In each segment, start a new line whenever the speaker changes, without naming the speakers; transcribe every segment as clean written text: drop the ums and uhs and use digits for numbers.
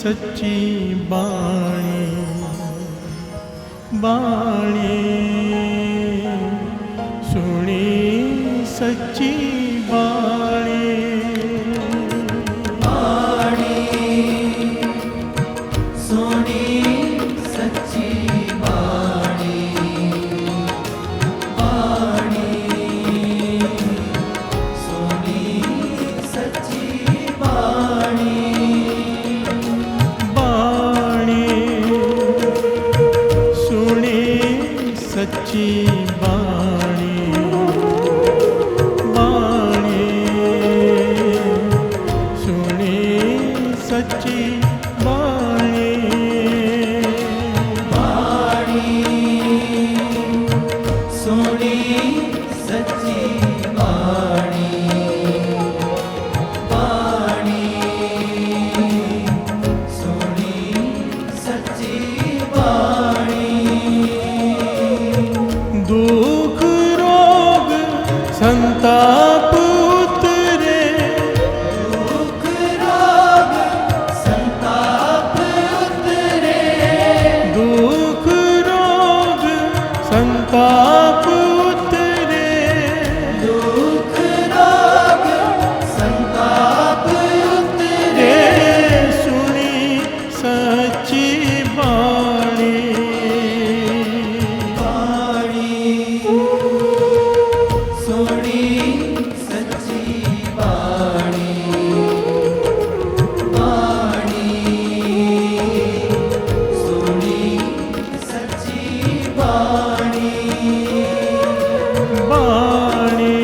सच्ची बाणी बाणी सुनी सच्ची बाणी
बाणी सुनी सच्ची बाणी बाणी सुनी सच्ची बाणी
सच्ची बाणी बाणी सुनी सच्ची बाणी
बाणी सुनी सच्ची बाणी बाणी सुनी सच्ची बाणी
दुख रोग संताप उतरे
दुख रोग संताप उतरे
दुख रोग संताप उतरे
दुख रोग संताप उतरे
सुनी सच्ची बाणी
सुनी सच्ची बाणी बाणी सुनी सच्ची बाणी
बाणी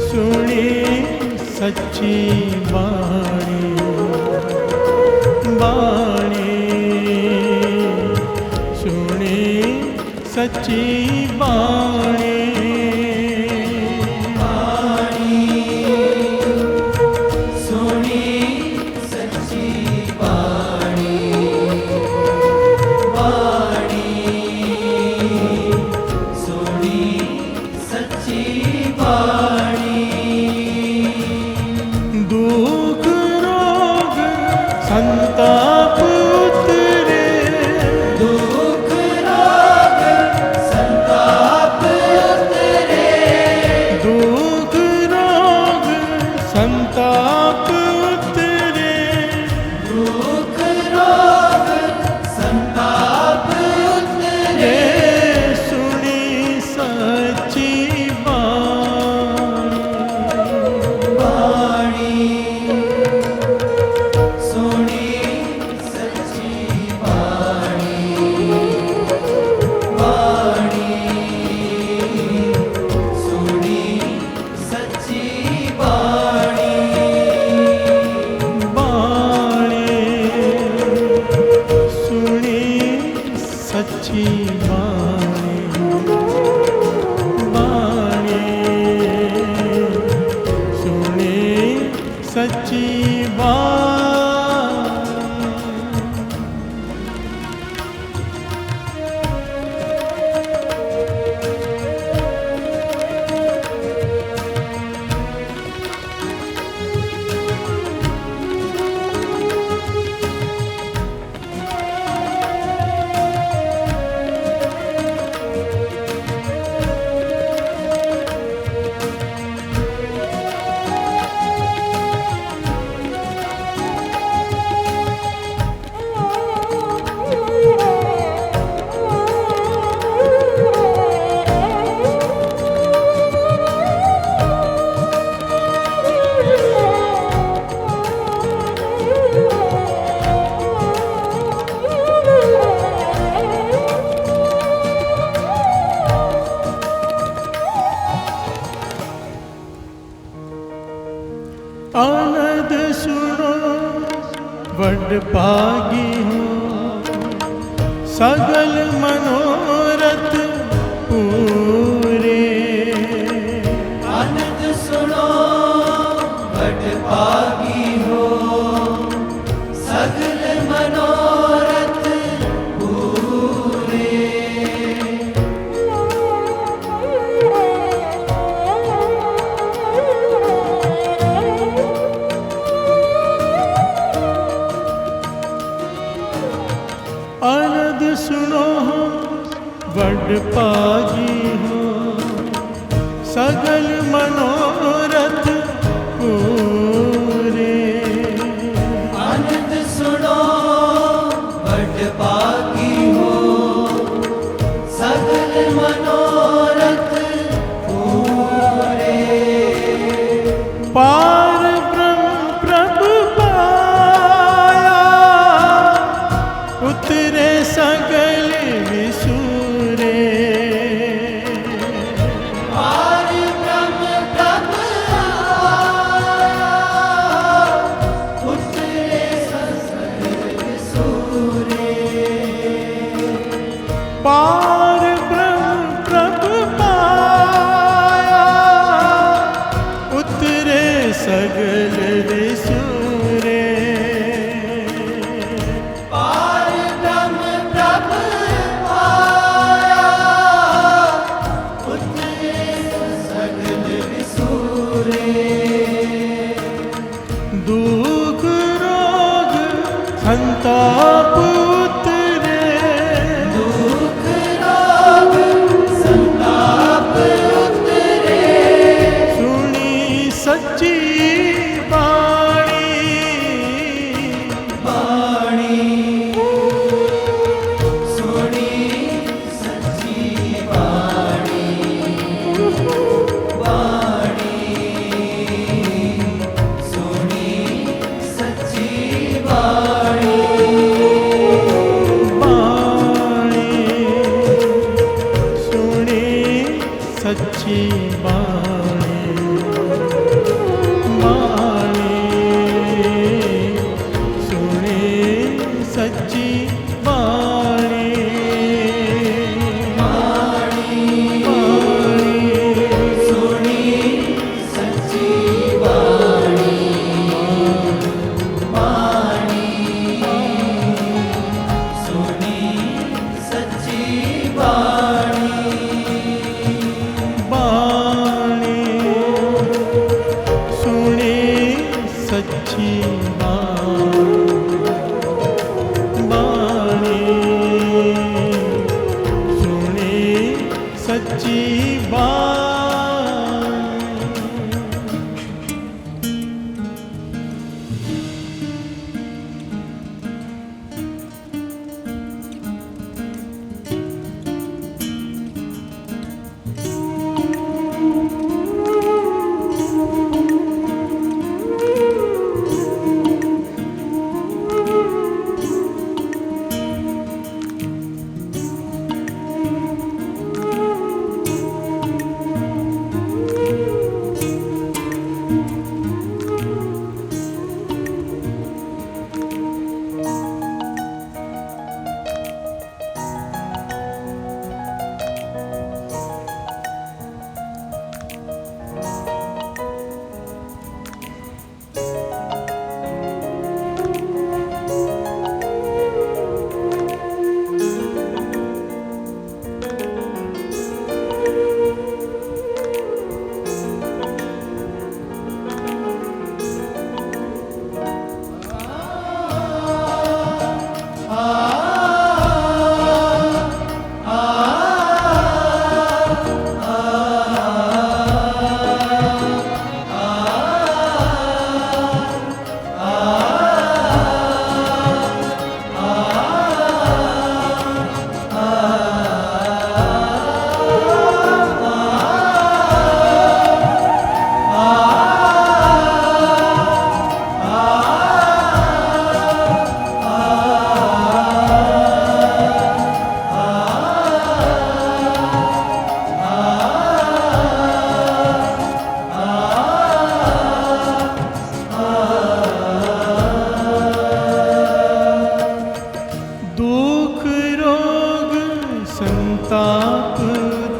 सुनी सच्ची बाणी बाणी सुनी सच्ची बाणी
सुनी सच्ची बाणी बाणी सुनी सच्ची बाणी
दुख रोग संताप उतरे
दुख रोग संताप उतरे
बड़ भागी हूँ सगल मनोरथ पूरे।
आनंद सुनो बड़ भागी हो सगल मनोरथ पूरे।
आनंद सुनो बड़ भागी हो सगल मनोरथ पूरे।
आनंद सुनो बड़ भागी हो सगल मनोरथ पूरे।
पार ब्रह्म प्रभु पाया उतरे सगल विसूरे।
पार ब्रह्म प्रभु आया उतरे सगल विसूरे।
पार ब्रह्म प्रभु पाया उतरे सगल विसूरे।
पार ब्रह्म प्रभु आया उतरे सगल विसूरे।
दुख रोग संताप उतरे।
दुख रोग संताप उतरे।
सुनी सच्ची बाणी
वाणी सुनी सच्ची वाणी। वाणी सुनी सच्ची वाणी।
बाणी सुनी सच्ची बाणी। बाणी सुनी सच्ची बाणी। बाणी
सुनी सच्ची वाणी। वाणी सुनी सच्ची वाणी।
बाणी सुनी सच्ची बाणी। सुनी सच्ची बाणी।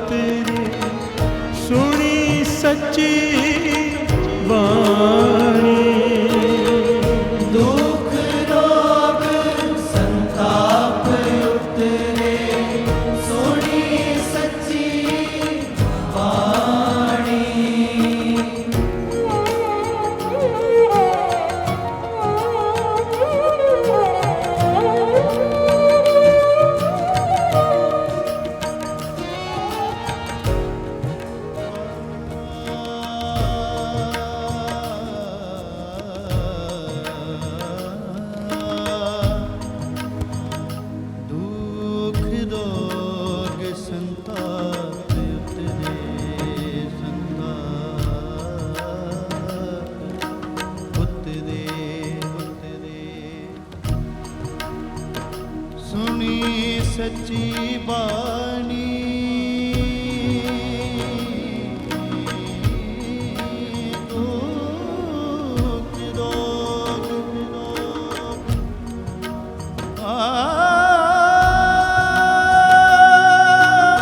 तेरे सुनी सच्ची वाणी
दुख रोग संताप उतरे सुनी सच्ची वाणी
दुख रोग संताप उतरे संताप उतरे सुनी सच्ची बाणी दुख रोग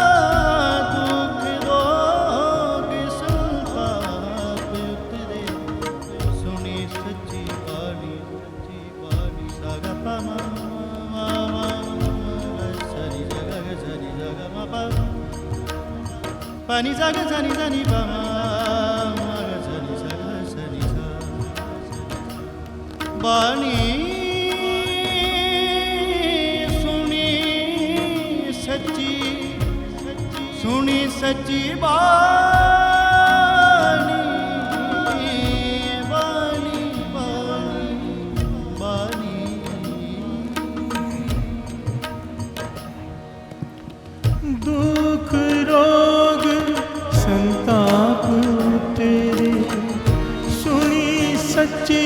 दुख रोग संताप उतरे सुनी सच्ची बाणी सागा पामा सरी जग मा पानी जागा जानी जानी पामा सरी सा बाणी सुनी सच्ची बानी बानी बानी
दुख रोग संताप तेरे सुनी सच्ची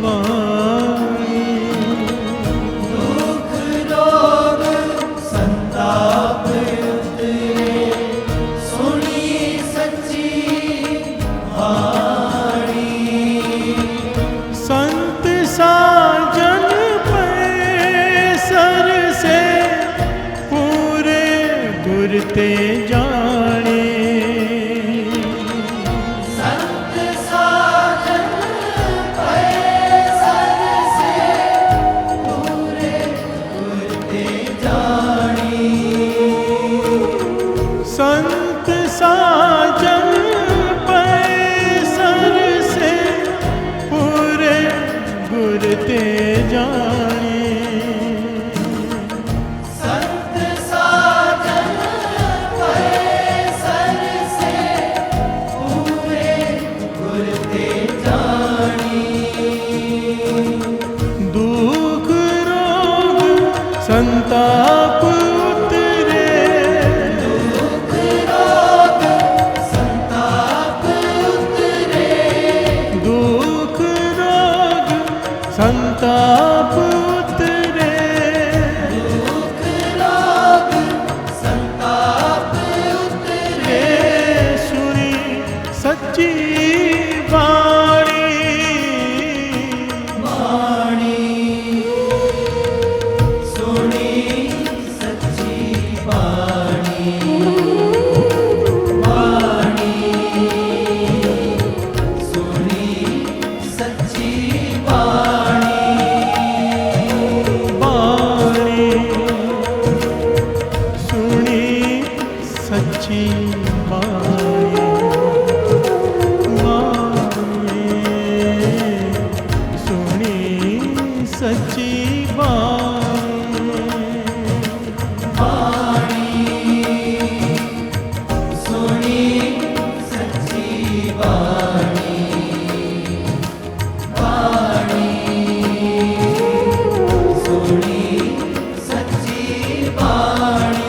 वाणी
दुख रोग संताप उतरे सुनी सच्ची वाणी
संत साजन पैसर से पूरे गुरते जाने
संत साजन पैसर से पूरे गुरते जानी
संत साजन पैसर से पूरे गुरते जाने
संत साजन पैसर से पूरे गुरते जानी
दुख रोग संताप उतरे
दुख रोग संताप उतरे
दुख रोग संताप उतरे
दुख रोग संताप उतरे
सुनी सच्ची वाणी
वाणी सुनी सच्ची वाणी वाणी सुनी सच्ची वाणी
वाणी सुनी सच्ची वाणी वाणी सुनी सच्ची वाणी
वाणी सुनी सच्ची वाणी वाणी सुनी सच्ची वाणी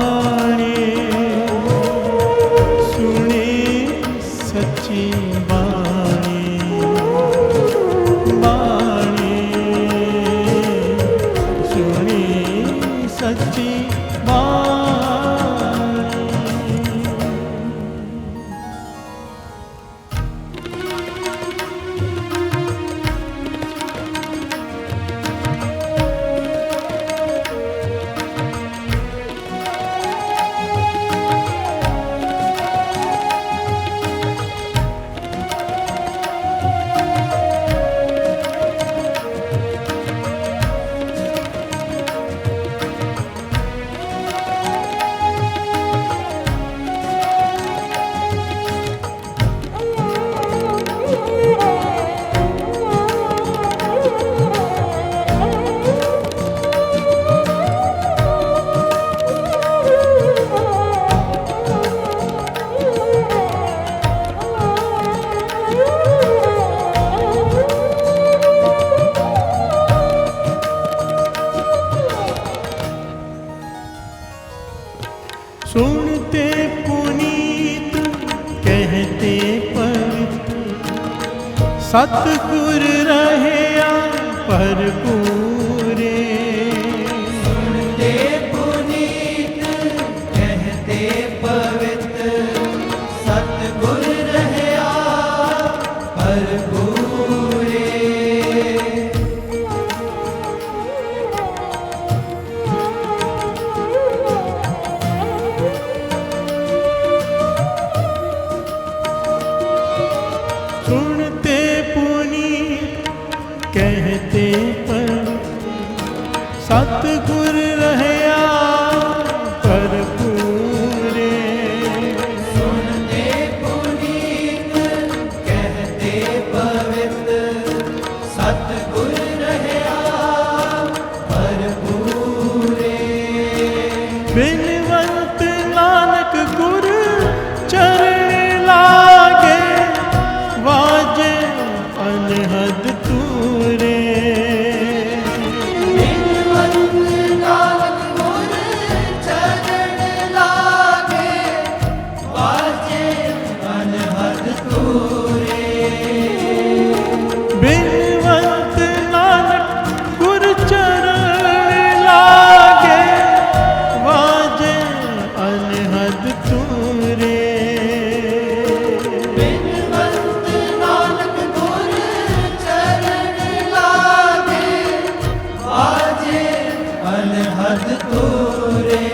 वाणी सुनी सच्ची वाणी वाणी सुनी सच्ची वाणी सुनते पुनीत कहते पवित्र सतगुर रहया भरपूरे
सुनते पुनीत कहते पवित्र सतगुर रहया भरपूरे
सुनते पुनीत कहते पवित्र सतगुर रहया भरपूरे
सुनते पुनीत कहते पवित्र सतगुर रहया भरपूरे
बिनवंत नानक गुर चरण लागे वाजे अनहद तूरे
बिनवंत नानक गुर चरण लागे वाजे अनहद तूरे
बिनवंत नानक गुर चरण लागे वाजे अनहद तूरे
बिनवंत नानक गुर चरण लागे वाजे अनहद तूरे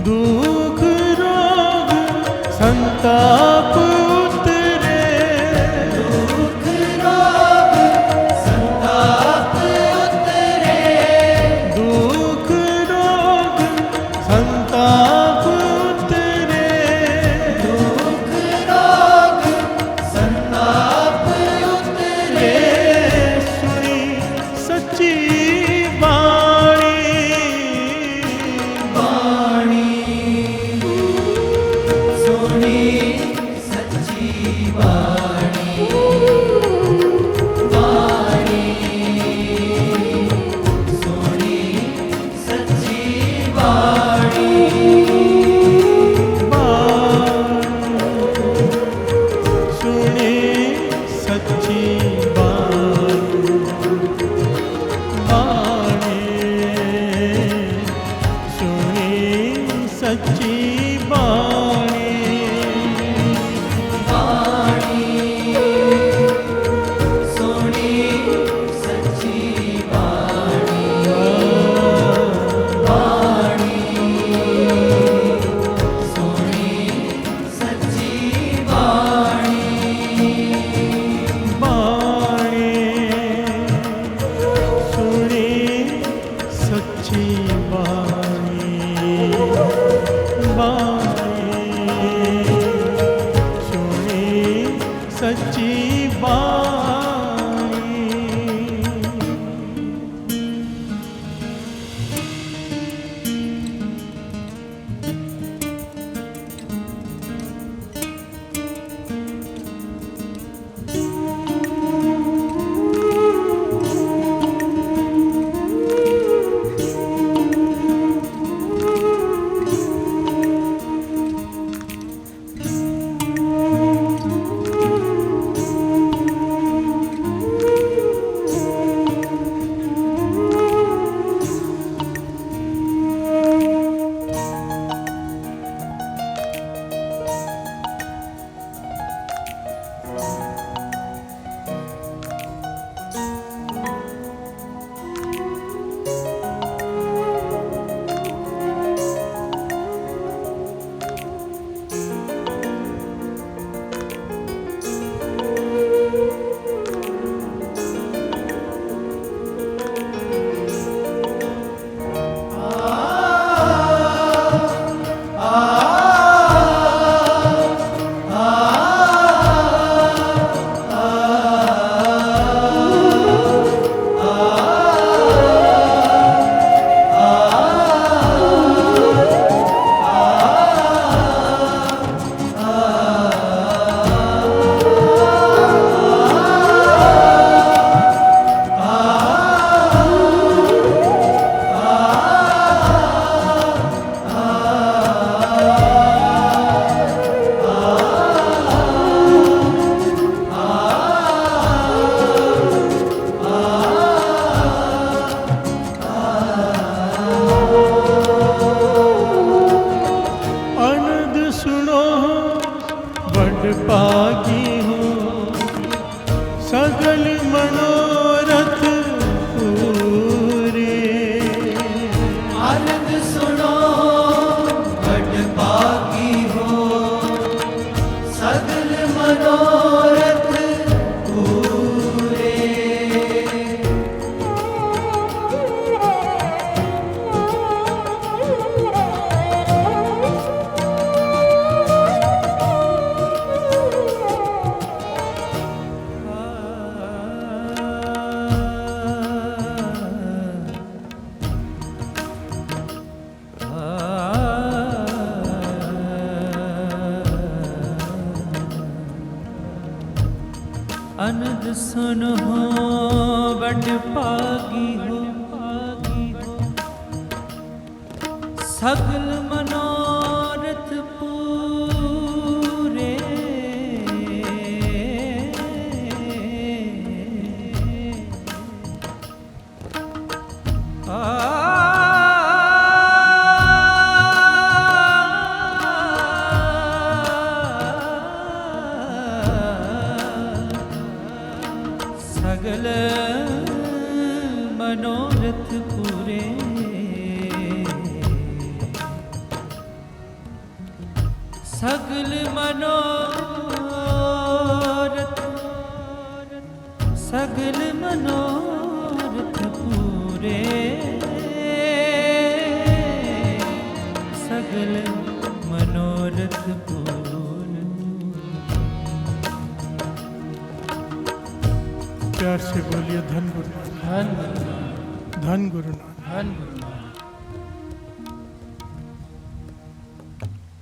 दुख रोग संताप उतरे
दुख रोग संताप उतरे
दुख रोग संताप उतरे
दुख रोग संताप उतरे
सुनी सच्ची बाणी
वाणी सुनी सच्ची वाणी वाणी सुनी सच्ची वाणी
सुने सच्ची बाणी सुने सच्ची बाणी
वाणी सुनी सच्ची वाणी वाणी सुनी सच्ची वाणी
बाणी सुने सच्ची बाणी सुने सच्ची बाणी
बड़ पागी हो सगल मनोरथ पूरे सगल मनोरथ पूरे सगल मनोरथ पूरे सगल मनोरथ पूरे।
प्यार से बोलिए धन गुरु नानक, धन गुरु नानक।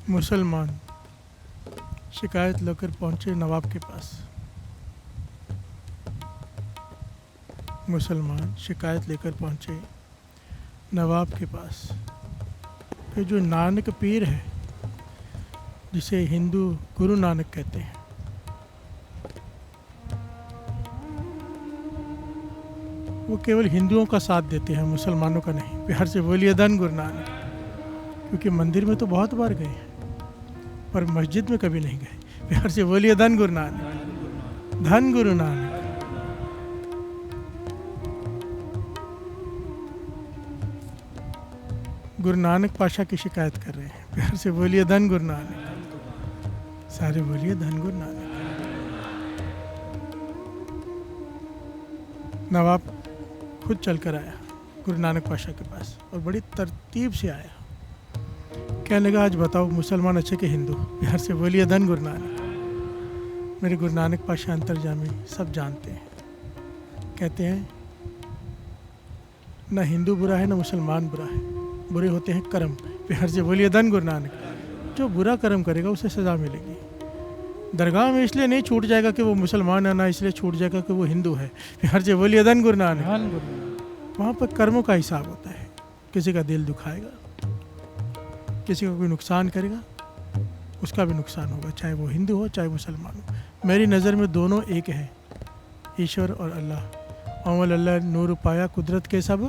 मुसलमान शिकायत लेकर पहुंचे नवाब के पास। मुसलमान शिकायत लेकर पहुंचे नवाब के पास कि जो नानक पीर है, जिसे हिंदू गुरु नानक कहते हैं, वो केवल हिंदुओं का साथ देते हैं, मुसलमानों का नहीं। प्यार से बोलिए धन गुरु नानक। क्योंकि मंदिर में तो बहुत बार गए हैं पर मस्जिद में कभी नहीं गए। प्यार से बोलिए धन गुरु नानक, धन गुरु नानक। गुरु नानक पाशा की शिकायत कर रहे हैं। प्यार से बोलिए धन गुरु नानक, सारे बोलिए धन गुरु नानक। नवाब खुद चलकर आया गुरु नानक पाशा के पास और बड़ी तरतीब से आया। कहने लगा, आज बताओ मुसलमान अच्छे के हिंदू? प्यार से बोलिए धन गुरु नानक। मेरे गुरु नानक पाशा अंतर्जामी सब जानते हैं। कहते हैं ना हिंदू बुरा है ना मुसलमान बुरा है, बुरे होते हैं कर्म। प्यार से बोलिए धन गुरु नानक। जो बुरा कर्म करेगा उसे सज़ा मिलेगी। दरगाह में इसलिए नहीं छूट जाएगा कि वो मुसलमान है, ना इसलिए छूट जाएगा कि वो हिंदू है। प्यार से बोलिए धन गुरु नानक। वहाँ पर कर्मों का हिसाब होता है। किसी का दिल दुखाएगा, किसी का कोई नुकसान करेगा, उसका भी नुकसान होगा, चाहे वो हिंदू हो चाहे मुसलमान हो। मेरी नज़र में दोनों एक है, ईश्वर और अल्लाह। अमल अल्लाह नूर पाया कुदरत के सब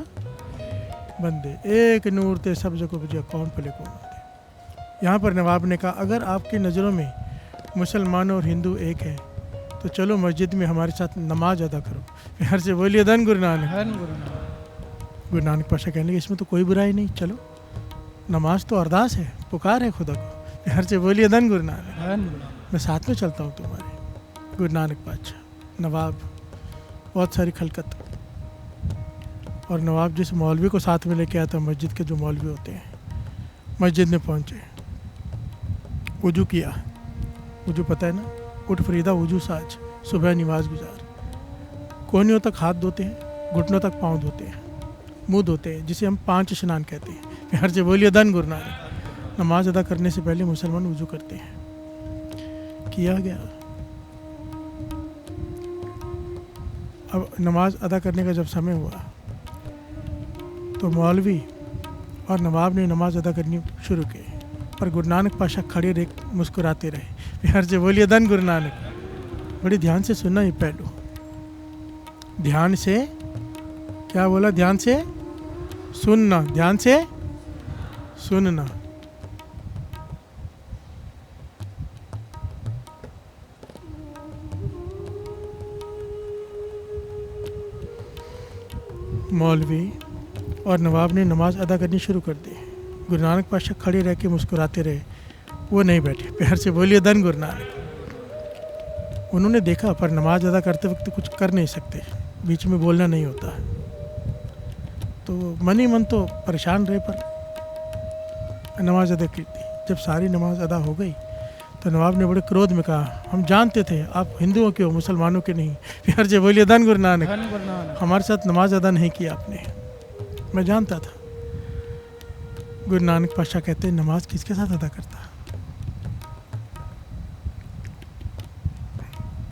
बंदे, एक नूर ते सब जगह बुझा कौन पले कौन होते। यहाँ पर नवाब ने कहा, अगर आपकी नज़रों में मुसलमान और हिंदू एक है तो चलो मस्जिद में हमारे साथ नमाज अदा करो। प्यार से बोलिए धन गुरु नानक। गुरु नानक पाशा कहने लगे, इसमें तो कोई बुराई नहीं, चलो नमाज तो अरदास है, पुकार है खुदा को। प्यार से बोलिए धन गुरु नानक। मैं साथ में चलता हूँ तुम्हारे। गुरु नानक पाशा, नवाब, बहुत सारी खलकत। और नवाब जिस मौलवी को साथ में लेके आया था, मस्जिद के जो मौलवी होते हैं, मस्जिद में पहुँचे, वुजू किया। वुजू पता है ना, उठ फरीदा वुजू साज, सुबह नमाज गुजार। कोहनियों तक हाथ धोते हैं, घुटनों तक पाँव धोते हैं, मुँह धोते हैं, जिसे हम 5 स्नान कहते हैं। प्यार से बोलिए धन गुरु नानक। नमाज अदा करने से पहले मुसलमान वुजू करते हैं। किया गया। अब नमाज अदा करने का जब समय हुआ तो मौलवी और नवाब ने नमाज अदा करनी शुरू की, पर गुरु नानक पाशा खड़े रह मुस्कुराते रहे। प्यार से बोलिए धन गुरु नानक। बड़ी ध्यान से सुनना ये पहलू, ध्यान से, क्या बोला, ध्यान से सुनना, ध्यान से सुनना। मौलवी और नवाब ने नमाज अदा करनी शुरू कर दी। गुरु नानक पाशा खड़े रह के मुस्कुराते रहे, वो नहीं बैठे। प्यार से बोलिए धन गुरु नानक। उन्होंने देखा, पर नमाज अदा करते वक्त कुछ कर नहीं सकते, बीच में बोलना नहीं होता, तो मन ही मन तो परेशान रहे, पर नमाज अदा की थी। जब सारी नमाज अदा हो गई तो नवाब ने बड़े क्रोध में कहा, हम जानते थे आप हिंदुओं के हो, मुसलमानों के नहीं। प्यार से बोलिए धन गुरु नानक। हमारे साथ नमाज अदा नहीं किया आपने, मैं जानता था। गुरु नानक पाशा कहते हैं, नमाज किसके साथ अदा करता?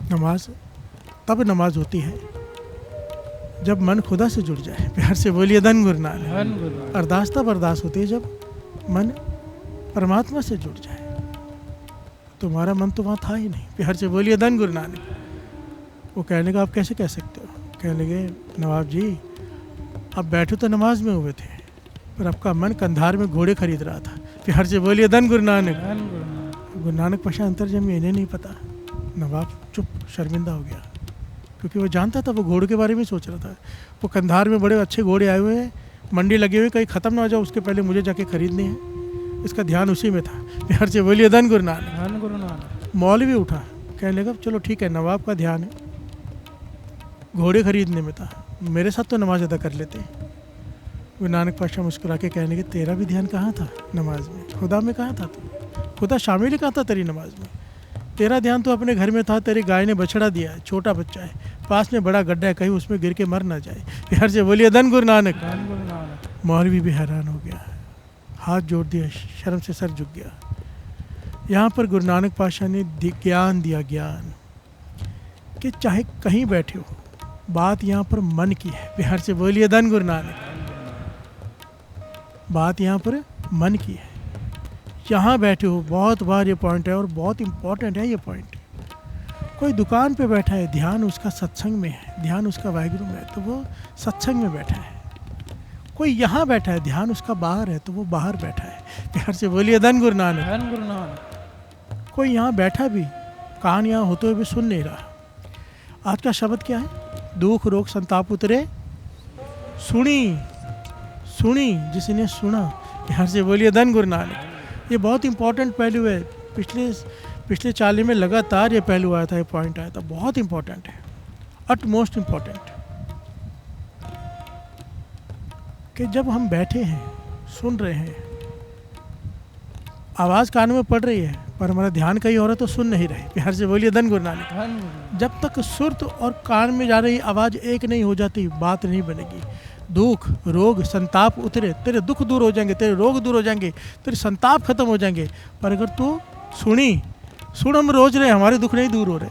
नमाज तब नमाज होती है जब मन खुदा से जुड़ जाए, प्यार से बोलिए धन गुरु नानक।
धन गुरु नानक।
अरदास तब अरदास होती है जब मन परमात्मा से जुड़ जाए। तुम्हारा मन तो वहाँ था ही नहीं, प्यार से बोलिए धन गुरु नानक। वो कहने लगा आप कैसे कह सकते हो? कहने लगे नवाब जी आप बैठे तो नमाज में हुए थे, पर आपका मन कंधार में घोड़े खरीद रहा था। प्यार से बोलिए धन गुरु नानक।
धन गुरु नानक।
गुरु नानक पाशा अंतर्जमी इन्हें नहीं पता। नवाब चुप शर्मिंदा हो गया, क्योंकि वो जानता था, वो घोड़े के बारे में सोच रहा था। वो कंधार में बड़े अच्छे घोड़े आए हुए हैं, मंडी लगे हुए, कहीं ख़त्म ना हो जाए उसके पहले मुझे जाके खरीदने हैं। इसका ध्यान उसी में था। प्यार से बोलिए धन गुरु नानक।
धन गुरु नानक।
मौलवी उठा, कहने लगा चलो ठीक है, नवाब का ध्यान है घोड़े खरीदने में था, मेरे साथ तो नमाज अदा कर लेते। गुरु नानक पाशा मुस्कुरा के कहने लगे तेरा भी ध्यान कहाँ था नमाज में? खुदा में कहाँ था तू? खुदा शामिल ही कहाँ था तेरी नमाज में? तेरा ध्यान तो अपने घर में था। तेरी गाय ने बछड़ा दिया है, छोटा बच्चा है, पास में बड़ा गड्ढा है, कहीं उसमें गिर के मर ना जाए। प्यार से बोलिए धन गुरु नानक।
धन गुरु नानक।
मौलवी भी हैरान हो गया, हाथ जोड़ दिया, शर्म से सर झुक गया। यहाँ पर गुरु नानक पाशा ने ज्ञान दिया, ज्ञान कि चाहे कहीं बैठे हो, बात यहाँ पर मन की है। प्यार से बोलिए धन गुरु नानक। बात यहाँ पर मन की है। यहाँ बैठे हो, बहुत बार ये पॉइंट है और बहुत इम्पोर्टेंट है ये पॉइंट। कोई दुकान पे बैठा है, ध्यान उसका सत्संग में है, ध्यान उसका वाहिगुरु में है, तो वो सत्संग में बैठा है। कोई यहाँ बैठा है, ध्यान उसका बाहर है, तो वो बाहर बैठा है। प्यार से बोलिए धन गुरु नानक।
धन गुरु नानक।
कोई यहाँ बैठा भी, कान यहाँ होते हुए भी सुन नहीं रहा। आज का शब्द क्या है? दुख रोग संताप उतरे सुनी, सुनी जिसने सुना। प्यार से बोलिए धन गुरु नानक। ये बहुत इंपॉर्टेंट पहलू है। पिछले चाली में लगातार ये पहलू आया था, ये पॉइंट आया था, बहुत इंपॉर्टेंट है, अट मोस्ट इम्पॉर्टेंट। कि जब हम बैठे हैं, सुन रहे हैं, आवाज़ कान में पड़ रही है, पर हमारा ध्यान कहीं और है तो सुन नहीं रहे। प्यार से बोलिए धन गुरु नानक।
धन गुरु।
जब तक सुरत और कान में जा रही आवाज़ एक नहीं हो जाती, बात नहीं बनेगी। दुख रोग संताप उतरे, तेरे दुख दूर हो जाएंगे, तेरे रोग दूर हो जाएंगे, तेरे संताप खत्म हो जाएंगे। पर अगर तू सुन, हम रोज रहे, हमारे दुख नहीं दूर हो रहे,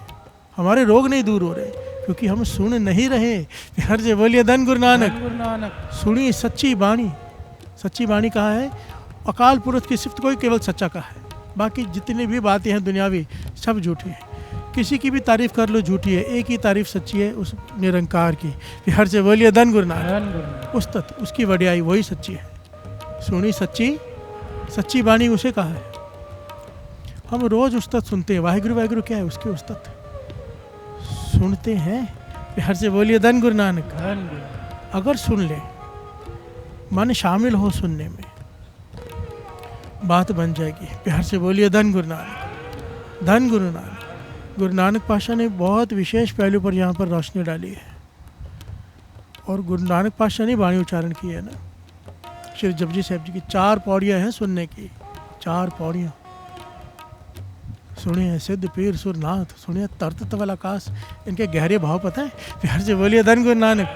हमारे रोग नहीं दूर हो रहे, क्योंकि हम सुन नहीं रहे। प्यार से बोलिए धन गुरु नानक।
धन गुरु नानक।
सुनी सच्ची बाणी। सच्ची बाणी कहा है? अकाल पुरुष की सिफ्त कोई केवल सच्चा का है, बाकी जितनी भी बातें हैं दुनियावी सब झूठी हैं। किसी की भी तारीफ कर लो झूठी है, एक ही तारीफ सच्ची है, उस निरंकार की। प्यार से बोलिए धन गुरु नानक।
धन गुरु नानक।
उस्तत उसकी वड्याई वही सच्ची है। सुनी सच्ची, सच्ची बाणी उसे कहा है। हम रोज उस्तत सुनते हैं, वाहिगुरु वाहिगुरु क्या है? उसके उस्तत सुनते हैं। प्यार से बोलिए धन गुरु नानक।
धन गुरु।
अगर सुन ले, मन शामिल हो सुनने में, बात बन जाएगी। प्यार से बोलिए धन गुरु नानक। धन गुरु नानक। गुरु नानक पाशा ने बहुत विशेष पहलू पर यहाँ पर रोशनी डाली है। और गुरु नानक पाशा ने वाणी उच्चारण की है ना, श्री जपजी साहब जी की 4 पौड़ियाँ हैं सुनने की, 4 पौड़ियाँ। सुनिए सिद्ध पीर सुरनाथ, सुनिए तरत तवल आकाश। इनके गहरे भाव पता है? प्यार से बोलिए धन गुरु नानक।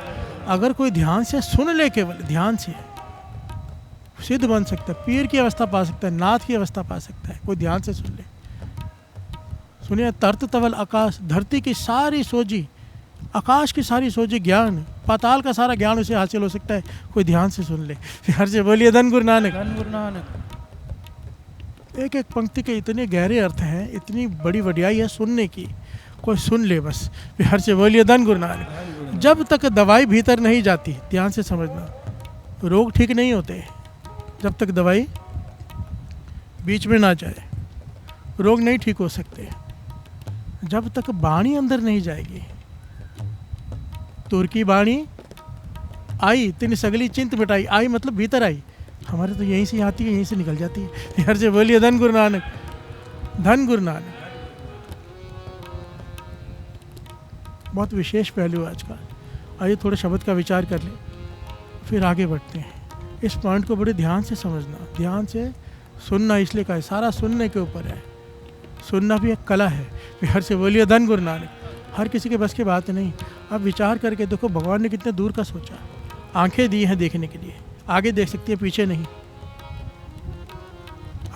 अगर कोई ध्यान से सुन ले, केवल ध्यान से, सिद्ध बन सकता है, पीर की अवस्था पा सकता है, नाथ की अवस्था पा सकता है, कोई ध्यान से सुन ले। सुनिए तरत तवल आकाश, धरती की सारी सोजी, आकाश की सारी सोजी ज्ञान, पाताल का सारा ज्ञान उसे हासिल हो सकता है, कोई ध्यान से सुन ले। प्यार से बोलिए धन गुरु नानक।
धन गुरु नानक।
एक एक पंक्ति के इतने गहरे अर्थ हैं, इतनी बड़ी वड्याई है सुनने की, कोई सुन ले बस। प्यार से बोलिए धन गुरु नानक। जब तक दवाई भीतर नहीं जाती, ध्यान से समझना, रोग ठीक नहीं होते। जब तक दवाई बीच में ना जाए, रोग नहीं ठीक हो सकते। जब तक बाणी अंदर नहीं जाएगी। तुर्की बाणी आई, तिन सगली चिंत मिटाई। आई मतलब भीतर आई, हमारे तो यहीं से आती है, यहीं से निकल जाती है। प्यार से बोलिए धन गुरु नानक। धन गुरु नानक। बहुत विशेष पहलू आज का। आइए थोड़े शब्द का विचार कर लें, फिर आगे बढ़ते हैं। इस पॉइंट को बड़े ध्यान से समझना, ध्यान से सुनना, इसलिए का है सारा सुनने के ऊपर है। सुनना भी एक कला है। प्यार से बोलिए धन गुरु नानक। हर किसी के बस की बात नहीं। अब विचार करके देखो, भगवान ने कितने दूर का सोचा। आंखें दी हैं देखने के लिए, आगे देख सकती है, पीछे नहीं।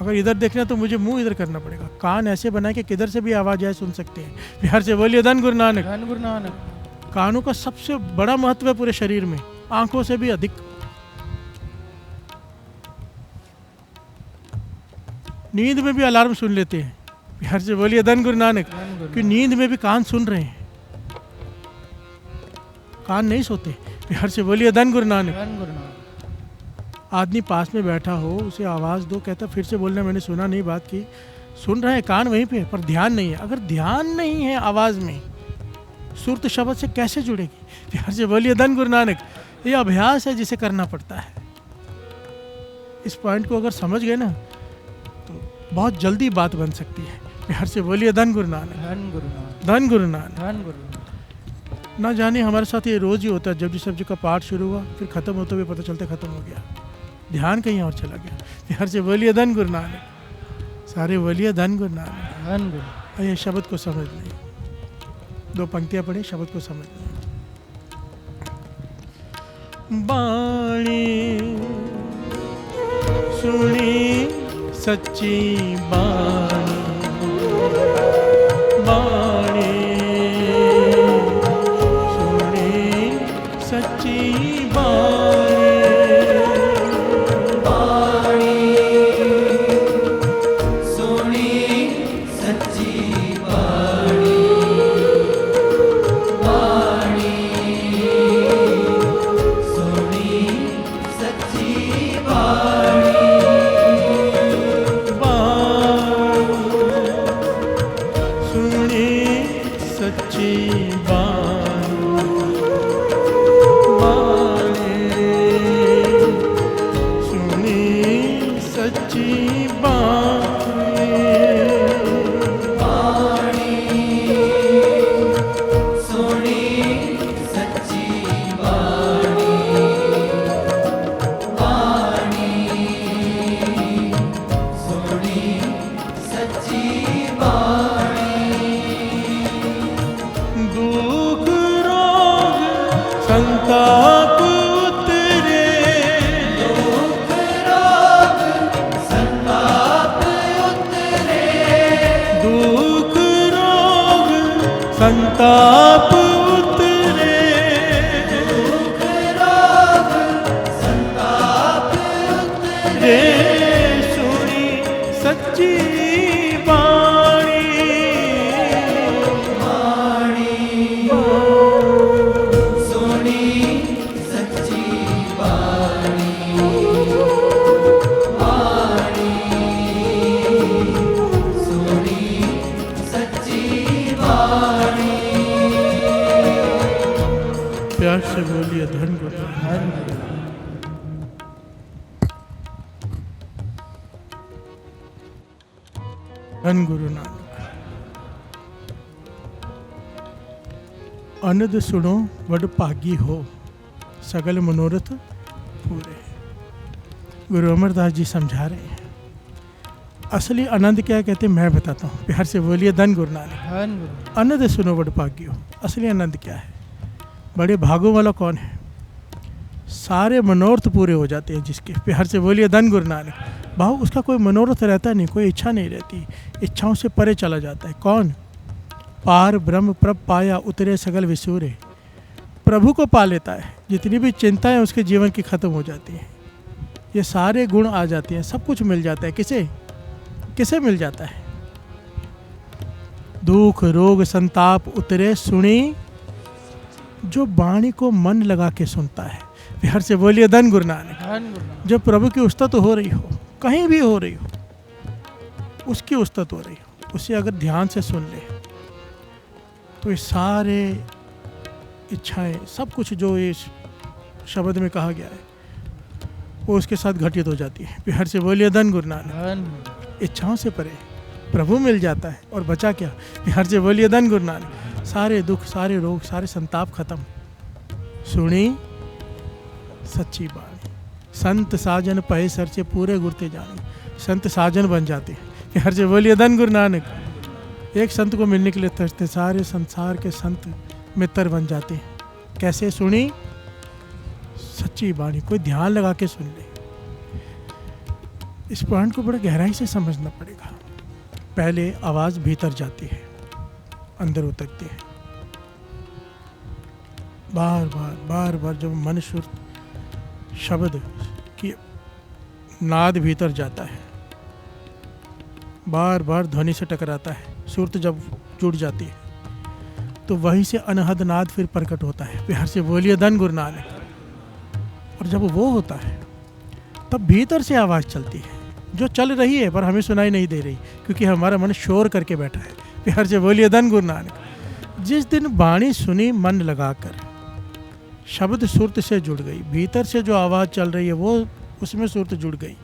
अगर इधर देखना तो मुझे मुंह इधर करना पड़ेगा। कान ऐसे बनाए कि किधर से भी आवाज़ आए सुन सकते हैं। प्यार से बोलिए धन गुरु नानक।
धन गुरु नानक।
कानों का सबसे बड़ा महत्व है पूरे शरीर में, आंखों से भी अधिक। नींद में भी अलार्म सुन लेते हैं। प्यार से बोलिए धन गुरु नानक।
धन गुरु
कि नींद में भी कान सुन रहे हैं, कान नहीं सोते। प्यार से बोलिए धन गुरु नानक।
धन गुरु नानक।
आदमी पास में बैठा हो, उसे आवाज़ दो, कहता फिर से बोलना, मैंने सुना नहीं बात की। सुन रहे हैं, कान वहीं पे, पर ध्यान नहीं है। अगर ध्यान नहीं है आवाज़ में, सुरत शब्द से कैसे जुड़ेगी? प्यार से बोलिए धन गुरु नानक। ये अभ्यास है जिसे करना पड़ता है। इस पॉइंट को अगर समझ गए ना तो बहुत जल्दी बात बन सकती है। प्यार से बोलिए धन गुरु नानक।
धन गुरु नानक।
धन गुरु नानक।
धन गुरु नानक।
ना जाने हमारे साथ ये रोज़ ही होता है, जब सब्जी का पाठ शुरू हुआ फिर ख़त्म होते हुए पता चलता ख़त्म हो गया, ध्यान कहीं और चला गया। प्यार से बोलिए धन गुरु नानक। सारे बोलिए धन गुरु नानक।
धन गुरु।
और ये शब्द को समझ लें, 2 पंक्तियाँ पढ़े, शब्द को समझ लें। बाणी सुनी सच्ची बाणी, बाणी सुनी सच्ची बाणी,
बाणी सुनी सच्ची बाणी, बाणी सुनी सच्ची बाणी,
सुनी सच्ची संताप उतरे,
दुख रोग संताप उतरे,
दुख रोग संताप उतरे,
दुख रोग संताप उतरे,
सुनी सच्ची बाणी,
सुनी सच्ची बाणी, बाणी सुनी सच्ची बाणी।
प्यार से बोलिए धन गुरु।
धन गुरु।
धन गुरु नानक। अनद सुनो वड भागी हो, सगल मनोरथ पूरे। गुरु अमरदास जी समझा रहे हैं असली आनंद क्या है, कहते हैं मैं बताता हूँ। प्यार से बोलिए धन गुरु नानक।
धन गुरु।
आनंद सुनो वड भागी हो, असली आनंद क्या है? बड़े भागों वाला कौन है? सारे मनोरथ पूरे हो जाते हैं जिसके। प्यार से बोलिए धन गुरु नानक। भाव उसका कोई मनोरथ रहता नहीं, कोई इच्छा नहीं रहती, इच्छाओं से परे चला जाता है। कौन? पार ब्रह्म प्रभ पाया उतरे सगल विसूरे। प्रभु को पा लेता है, जितनी भी चिंताएं उसके जीवन की खत्म हो जाती हैं, ये सारे गुण आ जाते हैं, सब कुछ मिल जाता है। किसे किसे मिल जाता है? दुख रोग संताप उतरे, सुनी जो वाणी को मन लगा के सुनता है। प्यार से बोलिए धन गुरु नानक।
धन गुरु नानक।
जब प्रभु की उस्तत हो रही हो, कहीं भी हो रही हो, उसकी उस्तत हो रही हो, उसे अगर ध्यान से सुन ले तो ये सारे इच्छाएं, सब कुछ जो इस शब्द में कहा गया है वो उसके साथ घटित हो जाती है। प्यार से बोलिए धन गुरु नानक।
धन गुरु।
इच्छाओं से परे प्रभु मिल जाता है और बचा क्या? प्यार से बोलिए धन गुरु नानक। सारे दुख, सारे रोग, सारे संताप खत्म। सुनी सच्ची बाणी, संत साजन पहे सर से पूरे गुरते जाने। संत साजन बन जाते हैं। प्यार से बोलिए धन गुरु नानक। एक संत को मिलने के लिए तरसते, सारे संसार के संत मित्र बन जाते हैं। कैसे? सुनी सच्ची बाणी। कोई ध्यान लगा के सुन ले। इस पॉइंट को बड़े गहराई से समझना पड़ेगा। पहले आवाज़ भीतर जाती है, अंदर उतरती है, बार बार जब मन सुर शब्द की नाद भीतर जाता है, बार बार ध्वनि से टकराता है, सुरत जब जुड़ जाती है तो वहीं से अनहद नाद फिर प्रकट होता है। बिहार से बोलिए धन गुरु नानक। और जब वो होता है तब भीतर से आवाज़ चलती है जो चल रही है पर हमें सुनाई नहीं दे रही, क्योंकि हमारा मन शोर करके बैठा है। बिहार से बोलिए धन गुरु नानक। जिस दिन वाणी सुनी मन लगाकर, शब्द सुरत से जुड़ गई, भीतर से जो आवाज़ चल रही है वो उसमें सुरत जुड़ गई,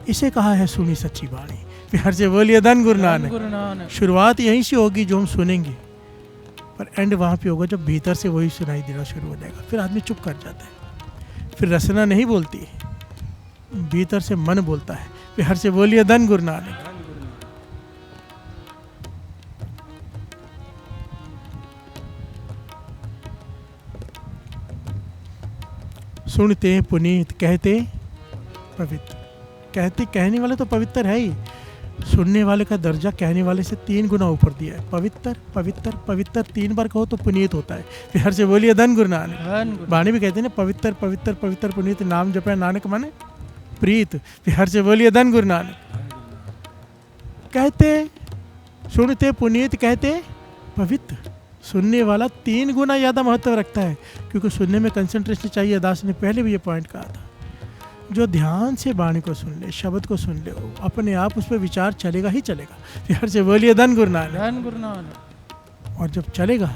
इसे कहा है सुनी सच्ची वाणी। बिहार से बोलिए धन गुरु नानक। शुरुआत यहीं से होगी जो हम सुनेंगे, पर एंड वहाँ पे होगा जब भीतर से वही सुनाई देना शुरू हो जाएगा। फिर आदमी चुप कर जाता है, फिर रचना नहीं बोलती, भीतर से मन बोलता है। बिहार से बोलिए धन गुरु नानक। सुनते पुनीत, कहते पवित्र। कहते कहने वाले तो पवित्र है ही, सुनने वाले का दर्जा कहने वाले से 3 गुना ऊपर दिया है। पवित्र पवित्र पवित्र 3 बार कहो तो पुनीत होता है। बिहार से बोलिए धन गुरु नानक। वाणी भी कहते हैं ना, पवित्र पवित्र पवित्र पुनीत, नाम जपे नानक माने प्रीत। बिहार से बोलिए धन गुरु नानक। कहते सुनते पुनीत, कहते पवित्र। सुनने वाला 3 गुना ज़्यादा महत्व रखता है, क्योंकि सुनने में कंसंट्रेशन चाहिए। दास ने पहले भी ये पॉइंट कहा था, जो ध्यान से वाणी को सुन ले, शब्द को सुन ले, अपने आप उस पर विचार चलेगा ही चलेगा। बिहार से बोलिए धन गुरु नानक। और जब चलेगा,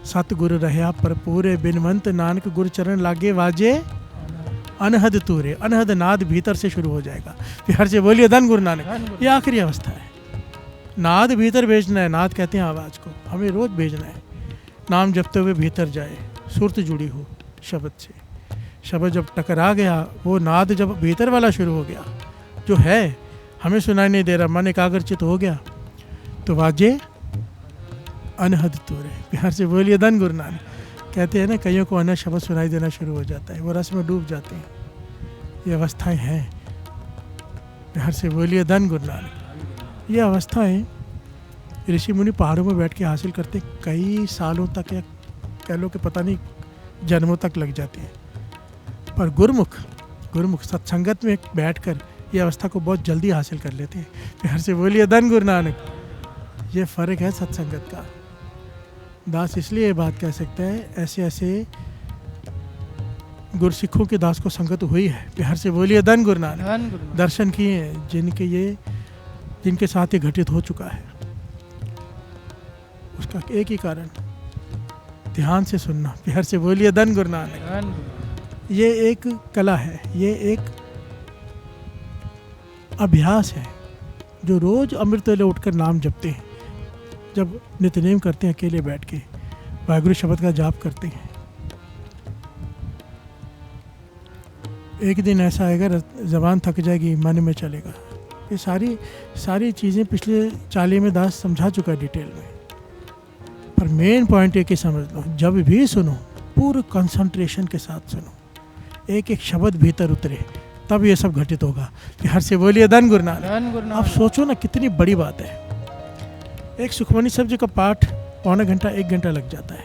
सतगुरु रहा पर पूरे बिनवंत, नानक गुरु चरण लागे वाजे अनहद तूरे। अनहद नाद भीतर से शुरू हो जाएगा। बिहार से बोलिए धन गुरु नानक। ये आखिरी अवस्था है। नाद भीतर भेजना है, नाद कहते हैं आवाज़ को, हमें रोज भेजना है। नाम जपते हुए भीतर जाए, सुरत जुड़ी हो शब्द से। शब्द जब टकरा गया, वो नाद जब भीतर वाला शुरू हो गया, जो है हमें सुनाई नहीं दे रहा, मन एकाग्रचित हो गया, तो वाजे अनहद तूरे। बिहार से बोलिए धन गुरु नानक। कहते हैं ना, कईयों को अन्य शब्द सुनाई देना शुरू हो जाता है, वो रस में डूब जाते हैं। ये अवस्थाएं हैं। बिहार से बोलिए धन गुरु नानक। ये अवस्थाएं ऋषि मुनि पहाड़ों में बैठ के हासिल करते, कई सालों तक या कह लो कि पता नहीं जन्मों तक लग जाती है। पर गुरुमुख सत्संगत में बैठकर ये अवस्था को बहुत जल्दी हासिल कर लेते हैं। बिहार से बोलिए धन गुरु नानक। ये फ़र्क है सत्संगत का। दास इसलिए ये बात कह सकता है, ऐसे ऐसे गुरसिखों के दास को संगत हुई है। बिहार से बोलिए धन गुरु नानक। दर्शन किए हैं जिनके साथ ये घटित हो चुका है। उसका एक ही कारण, ध्यान से सुनना। बिहार से बोलिए धन गुरु नानक। ये एक कला है, ये एक अभ्यास है, जो रोज अमृत वेले उठकर नाम जपते हैं, जब नित्यनेम करते हैं, अकेले बैठ के वाहिगुरु शब्द का जाप करते हैं। एक दिन ऐसा आएगा, जबान थक जाएगी, मन में चलेगा। ये सारी चीज़ें पिछले 40 में दास समझा चुका है डिटेल में। पर मेन पॉइंट एक ही समझ लो, जब भी सुनो पूरे कंसंट्रेशन के साथ सुनो, एक एक शब्द भीतर उतरे, तब ये सब घटित होगा। बिहार से बोलिए धन गुरु नानक। आप सोचो ना, कितनी बड़ी बात है। एक सुखमनी साहब जी का पाठ 1.25 घंटा 1 घंटा लग जाता है।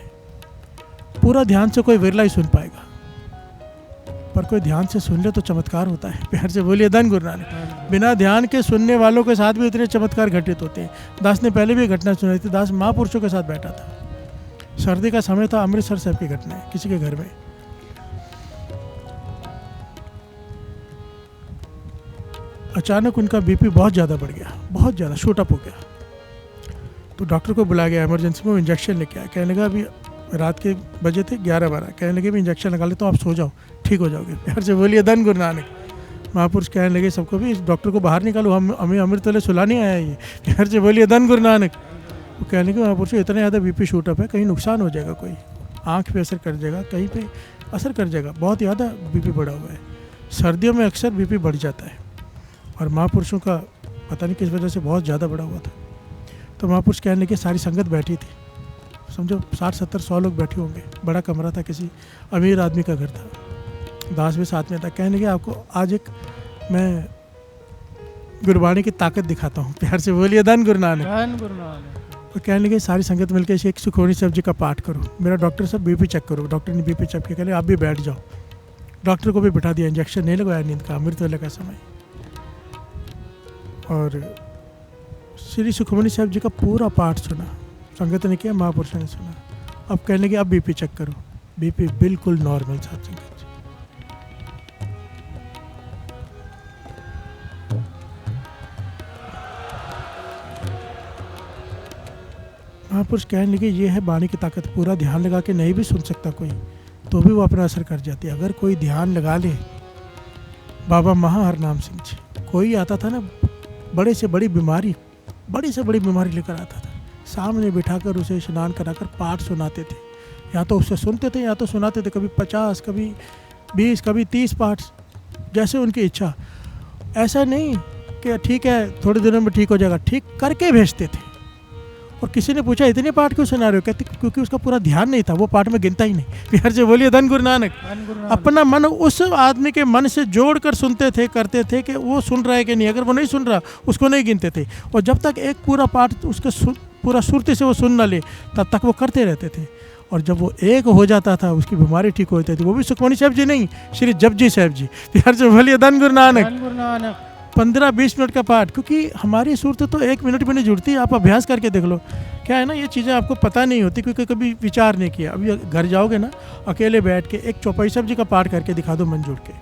पूरा ध्यान से कोई विरला ही सुन पाएगा, पर कोई ध्यान से सुन ले तो चमत्कार होता है। बिहार से बोलिए धन गुरु नानक। बिना ध्यान के सुनने वालों के साथ भी इतने चमत्कार घटित होते हैं। दास ने पहले भी घटना सुनाई थी। दास महापुरुषों के साथ बैठा था, सर्दी का समय था, अमृतसर साहब की घटना है, किसी के घर में। अचानक उनका बीपी बहुत ज़्यादा बढ़ गया, बहुत ज़्यादा शूट अप हो गया। तो डॉक्टर को बुलाया गया, इमरजेंसी में। वो इंजेक्शन लेके आया। कहने लगा अभी रात के बजे थे 11-12, कहने लगे भी इंजेक्शन लगा लेता हूँ, आप सो जाओ, ठीक हो जाओगे। बिहार से बोलिए धन गुरु नानक। महापुरुष कहने लगे सबको भी, इस डॉक्टर को बाहर निकालो, हमें अमृत वेले सुलाने आया ये। बिहार से बोलिए धन गुरु नानक। वो कहने लगे महापुरुष इतना ज़्यादा बीपी शूट अप है, कहीं नुकसान हो जाएगा, कोई आँख पे असर कर जाएगा, कहीं पे असर कर जाएगा, बहुत ज़्यादा बीपी बढ़ा हुआ है। सर्दियों में अक्सर बीपी बढ़ जाता है, और महापुरुषों का पता नहीं किस वजह से बहुत ज़्यादा बढ़ा हुआ था। तो महापुरुष कहने लगे, सारी संगत बैठी थी, समझो 60-70-100 लोग बैठे होंगे, बड़ा कमरा था, किसी अमीर आदमी का घर था, दास भी साथ में था। कहने लगे आपको आज एक मैं गुरबाणी की ताकत दिखाता हूँ। प्यार से बोलिए धन गुरु नानक। तो कहने लगे सारी संगत मिलकर इसे एक सुखमनी साहब जी का पाठ करो, मेरा डॉक्टर साहब बीपी चेक करो। डॉक्टर ने बीपी चेक किया, कहले आप भी बैठ जाओ। डॉक्टर को भी बिठा दिया, इंजेक्शन नहीं लगवाया नींद का, अमृत वेले का समय। और श्री सुखमनी साहब जी का पूरा पाठ सुना, संगत ने किया, महापुरुषों ने सुना। अब कहने लगे अब बीपी चेक करो, बीपी बिल्कुल नॉर्मल साहब संगत जी। महापुरुष कहने लगे ये है वाणी की ताकत, पूरा ध्यान लगा के नहीं भी सुन सकता कोई तो भी वो अपना असर कर जाती है। अगर कोई ध्यान लगा ले, बाबा महाहरनाम सिंह जी, कोई आता था ना बड़ी से बड़ी बीमारी लेकर आता था, सामने बिठाकर उसे स्नान कराकर पाठ सुनाते थे, या तो उससे सुनते थे या तो सुनाते थे, कभी 50 कभी 20 कभी 30 पाठ, जैसे उनकी इच्छा। ऐसा नहीं कि ठीक है थोड़े दिनों में ठीक हो जाएगा, ठीक करके भेजते थे। और किसी ने पूछा इतने पाठ क्यों सुना रहे हो, कहते क्योंकि उसका पूरा ध्यान नहीं था, वो पाठ में गिनता ही नहीं। बिहार से बोलिए धन गुरु नानक। अपना मन उस आदमी के मन से जोड़ कर सुनते थे, करते थे कि वो सुन रहा है कि नहीं। अगर वो नहीं सुन रहा उसको नहीं गिनते थे, और जब तक एक पूरा पाठ उसके पूरा सुरती से वो सुन ना ले तब तक वो करते रहते थे। और जब वो एक हो जाता था उसकी बीमारी ठीक हो जाती थी। वो भी सुखमनी साहब जी नहीं, श्री जपजी साहब जी। बिहार से बोलिए धन गुरु नानक। 15-20 मिनट का पाठ, क्योंकि हमारी सूरत तो 1 मिनट में नहीं जुड़ती। आप अभ्यास करके देख लो, क्या है ना, ये चीज़ें आपको पता नहीं होती क्योंकि कभी विचार नहीं किया। अभी घर जाओगे ना, अकेले बैठ के एक चौपाई साहब जी का पाठ करके दिखा दो मन जुड़ के,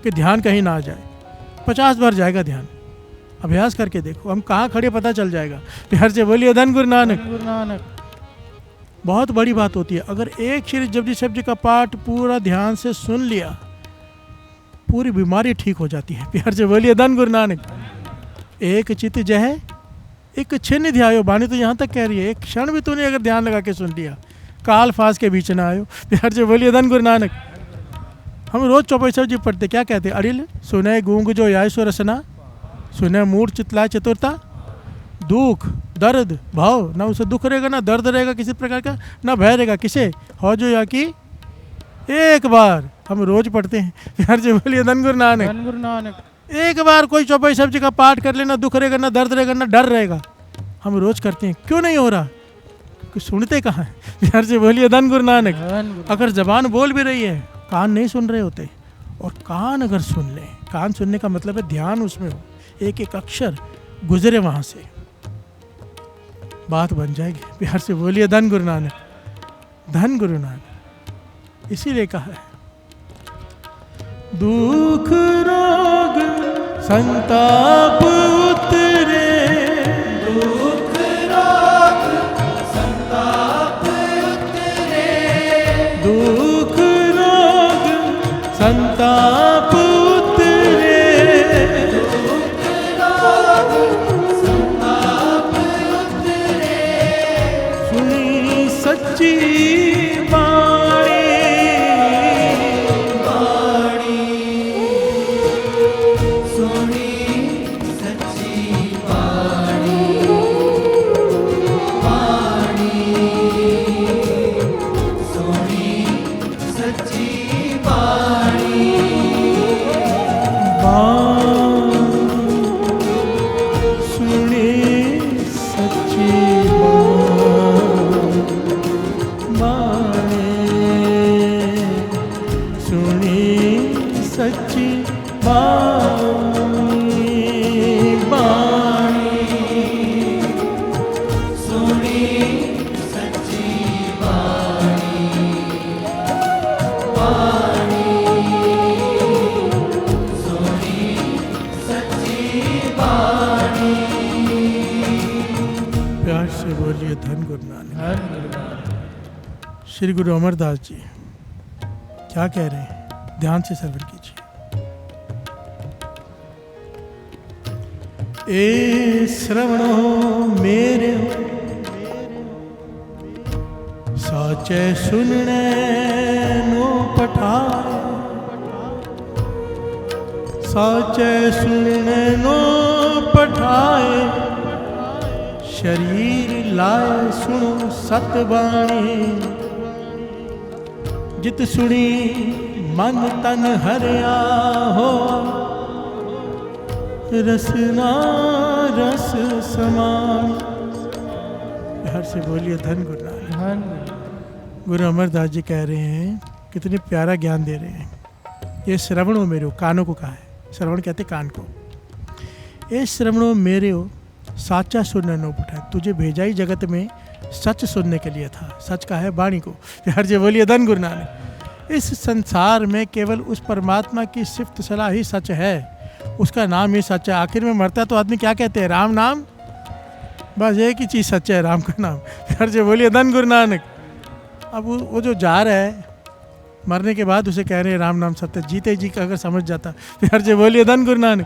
कि ध्यान कहीं ना आ जाए। 50 बार जाएगा ध्यान, अभ्यास करके देखो, हम कहाँ खड़े पता चल जाएगा। बिहार से बोलिए धन गुरु नानक। बहुत बड़ी बात होती है, अगर एक श्री जपजी साहब जी का पाठ पूरा ध्यान से सुन लिया, पूरी बीमारी ठीक हो जाती है। प्यार से बोलिए धन गुरु नानक। एक चित जह एक छिन्न ध्यायो, वाणी तो यहाँ तक कह रही है, एक क्षण भी तूने अगर ध्यान लगा के सुन लिया, काल फास के बीच ना आयो। प्यार से बोलिए धन गुरु नानक। हम रोज चौपाई साहब जी पढ़ते, क्या कहते, अड़िल सुने गूंग जो याय सो रसना, सुने मूड चितलाय चतुरता, दुख दर्द भाव, ना उसे दुख रहेगा ना दर्द रहेगा किसी प्रकार का, ना भय रहेगा किसे, हो जो या कि एक बार हम रोज पढ़ते हैं। प्यार से बोलिए धन गुरु नानक। एक बार कोई चौपाई साहब जी का पाठ कर लेना, दुख रहेगा ना दर्द रहेगा ना डर रहेगा। हम रोज करते हैं, क्यों नहीं हो रहा, क्योंकि सुनते कहाँ हैं। प्यार से बोलिए धन गुरु नानक। अगर जबान बोल भी रही है, कान नहीं सुन रहे होते, और कान अगर सुन ले, कान सुनने का मतलब है ध्यान उसमें हो, एक एक अक्षर गुजरे वहाँ से, बात बन जाएगी। प्यार से बोलिए धन गुरु नानक। इसीलिए कहा है, दुख रोग संताप उतरे,
दुख रोग संताप उतरे,
दुख रोग संताप उतरे,
दुख रोग संताप उतरे,
सुनी सच्ची श्री गुरु अमरदास जी क्या कह रहे हैं, ध्यान से श्रवण कीजिए। ए श्रवणो मेरे साचे सुनने नो पठाए, साचे सुनने नो पठाए, शरीर लाए सुनो सतबाणी, जित सुनी मन तन हरिया हो, रसना रस समान। बिहार से बोलिए धन गुरु नानक।
धन
गुरु अमरदास जी कह रहे हैं, कितने प्यारा ज्ञान दे रहे हैं। ये श्रवणों मेरे कानों को कहा है, श्रवण कहते कान को। ये श्रवणों मेरे हो साचा सुनने नो पठाए, तुझे भेजा ही जगत में सच सुनने के लिए था। सच का है वाणी को, हर जे बोलिए धन गुरु नानक। इस संसार में केवल उस परमात्मा की सिफ्त सलाह ही सच है, उसका नाम ही सच है। आखिर में मरता है तो आदमी क्या कहते हैं? राम नाम, बस एक ही चीज़ सच है, राम का नाम। हर जे बोलिए धन गुरु नानक। अब वो जो जा रहा है मरने के बाद उसे कह रहे हैं राम नाम सत्य, जीते जी का अगर समझ जाता फिर जे बोलिए धन गुरु नानक।